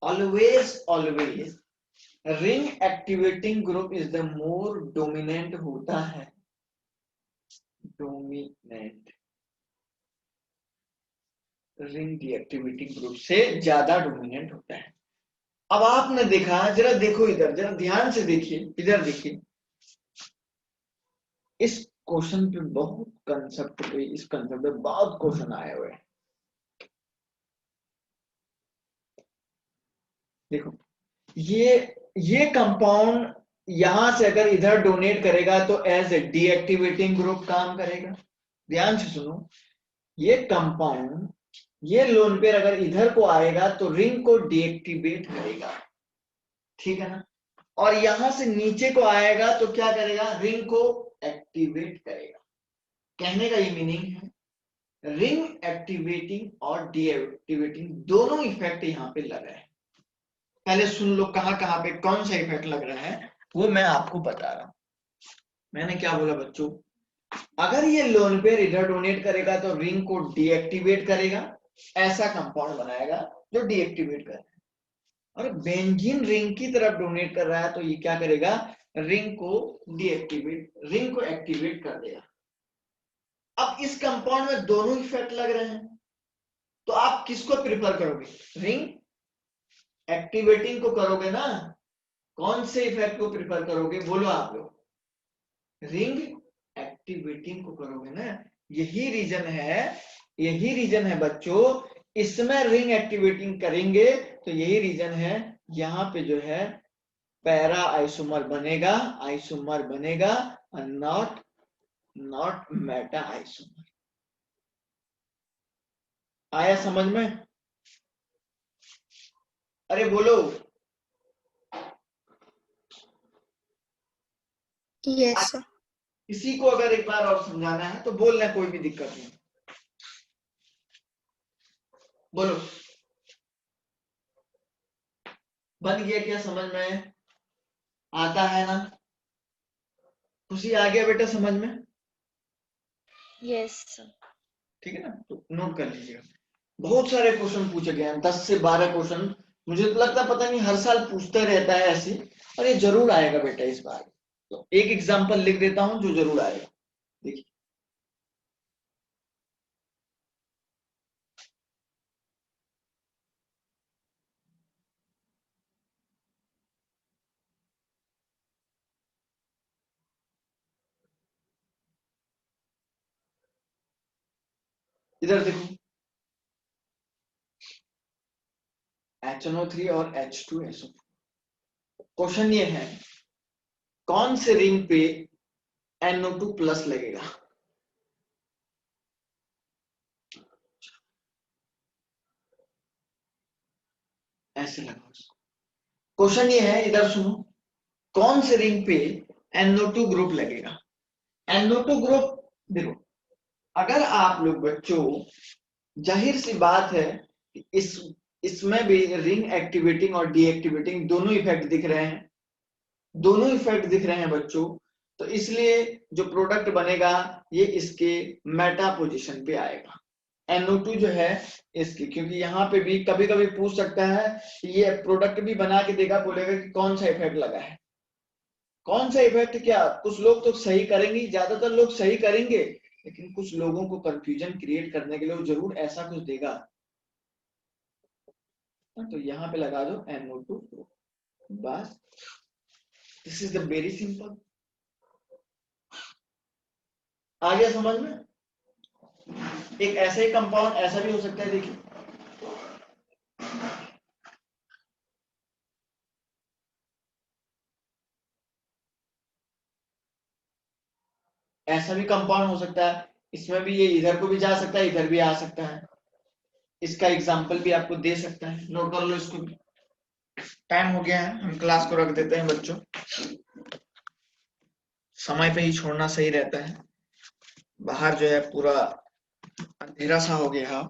Always ring activating group is the more dominant होता है। डोमिनेंट रिंग डीएक्टिवेटिंग ग्रुप से ज्यादा डोमिनेंट होता है। अब आपने देखा, जरा देखो इधर, जरा ध्यान से देखिए, इधर देखिए। इस क्वेश्चन पे बहुत कंसेप्ट पे, इस कंसेप्ट पे बहुत क्वेश्चन आए हुए हैं। देखो ये कंपाउंड यहां से अगर इधर डोनेट करेगा तो एज ए डीएक्टिवेटिंग ग्रुप काम करेगा। ध्यान से सुनो, ये कंपाउंड, ये लोन पेयर अगर इधर को आएगा तो रिंग को डीएक्टिवेट करेगा, ठीक है ना। और यहां से नीचे को आएगा तो क्या करेगा, रिंग को एक्टिवेट करेगा। कहने का ये मीनिंग है, रिंग एक्टिवेटिंग और डीएक्टिवेटिंग दोनों इफेक्ट यहां पे लग रहे हैं। पहले सुन लो कहां पे कौन सा इफेक्ट लग रहा है, वो मैं आपको बता रहा हूं। मैंने क्या बोला बच्चों, अगर ये लोन पेयर इधर डोनेट करेगा तो रिंग को डीएक्टिवेट करेगा, ऐसा कंपाउंड बनाएगा जो डीएक्टिवेट कर रहा है। और बेंजीन रिंग की तरफ डोनेट कर रहा है तो ये क्या करेगा, रिंग को डीएक्टिवेट, रिंग को एक्टिवेट कर देगा। अब इस कंपाउंड में दोनों इफेक्ट लग रहे हैं, तो आप किसको प्रिफर करोगे, रिंग एक्टिवेटिंग को करोगे ना। कौन से इफेक्ट को प्रिफर करोगे, बोलो आप लोग, रिंग एक्टिवेटिंग को करोगे ना। यही रीजन है बच्चों, इसमें रिंग एक्टिवेटिंग करेंगे तो यही रीजन है, यहां पे जो है पैरा आइसोमर बनेगा, और नॉट मेटा आइसोमर। आया समझ में, अरे बोलो। Yes sir. किसी को अगर एक बार और समझाना है तो बोल लें, कोई भी दिक्कत नहीं, बोलो। बन गया क्या, समझ में आता है ना, खुशी आ गया बेटा समझ में, यस सर। ठीक है ना। तो नोट कर लीजिएगा, बहुत सारे क्वेश्चन पूछे गए हैं, 10 से 12 क्वेश्चन। मुझे तो लगता है पता नहीं हर साल पूछता रहता है ऐसे, और ये जरूर आएगा बेटा इस बार। तो एक एग्जांपल लिख देता हूं जो जरूर आएगा, देखिए। इधर देखो, HNO3 और H2SO। क्वेश्चन ये है, कौन से रिंग पे NO2 प्लस लगेगा। ऐसे लगाओ। क्वेश्चन ये है, इधर सुनो, कौन से रिंग पे NO2 ग्रुप लगेगा। NO2 ग्रुप देखो, अगर आप लोग बच्चों, जाहिर सी बात है इसमें भी रिंग एक्टिवेटिंग और डीएक्टिवेटिंग दोनों इफेक्ट दिख रहे हैं बच्चों। तो इसलिए जो प्रोडक्ट बनेगा ये इसके मेटा पोजीशन पे आएगा। NO2 जो है इसकी, क्योंकि यहाँ पे भी कभी कभी पूछ सकता है, ये प्रोडक्ट भी बना के देगा, बोलेगा कि कौन सा इफेक्ट लगा है, कौन सा इफेक्ट। क्या कुछ लोग तो सही करेंगे, ज्यादातर लोग सही करेंगे, लेकिन कुछ लोगों को कंफ्यूजन क्रिएट करने के लिए जरूर ऐसा कुछ देगा। तो यहाँ पे लगा दो NO2 बस। This is the very simple. आ गया समझ में। एक ऐसा ही कंपाउंड ऐसा भी हो सकता है, देखिए ऐसा भी कंपाउंड हो सकता है, इसमें भी ये इधर को भी जा सकता है, इधर भी आ सकता है। इसका एग्जांपल भी आपको दे सकता है, नोट कर लो इसको। टाइम हो गया है, हम क्लास को रख देते हैं बच्चों, समय पे ही छोड़ना सही रहता है। बाहर जो है पूरा अंधेरा सा हो गया,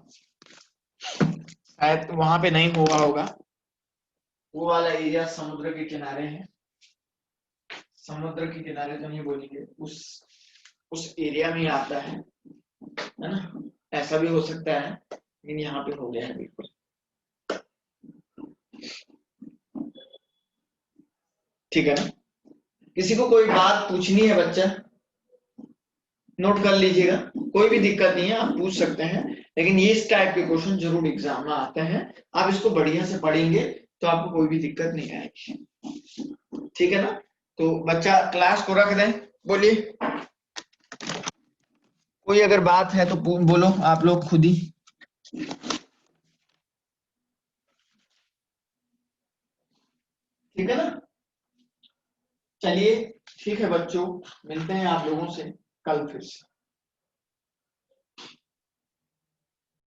शायद वहां पे नहीं हुआ होगा। वो वाला एरिया समुद्र के किनारे है, समुद्र के किनारे तो नहीं बोलेंगे, उस एरिया में आता है ना। ऐसा भी हो सकता है, लेकिन यहाँ पे हो गया है बिल्कुल। ठीक है ना। किसी को कोई बात पूछनी है बच्चा, नोट कर लीजिएगा, कोई भी दिक्कत नहीं है, आप पूछ सकते हैं। लेकिन ये इस टाइप के क्वेश्चन जरूर एग्जाम में आते हैं, आप इसको बढ़िया से पढ़ेंगे तो आपको कोई भी दिक्कत नहीं आएगी। ठीक है ना। तो बच्चा क्लास को रख दें, बोलिए कोई अगर बात है तो बोलो आप लोग खुद ही। ठीक है ना। चलिए ठीक है बच्चों, मिलते हैं आप लोगों से कल फिर से।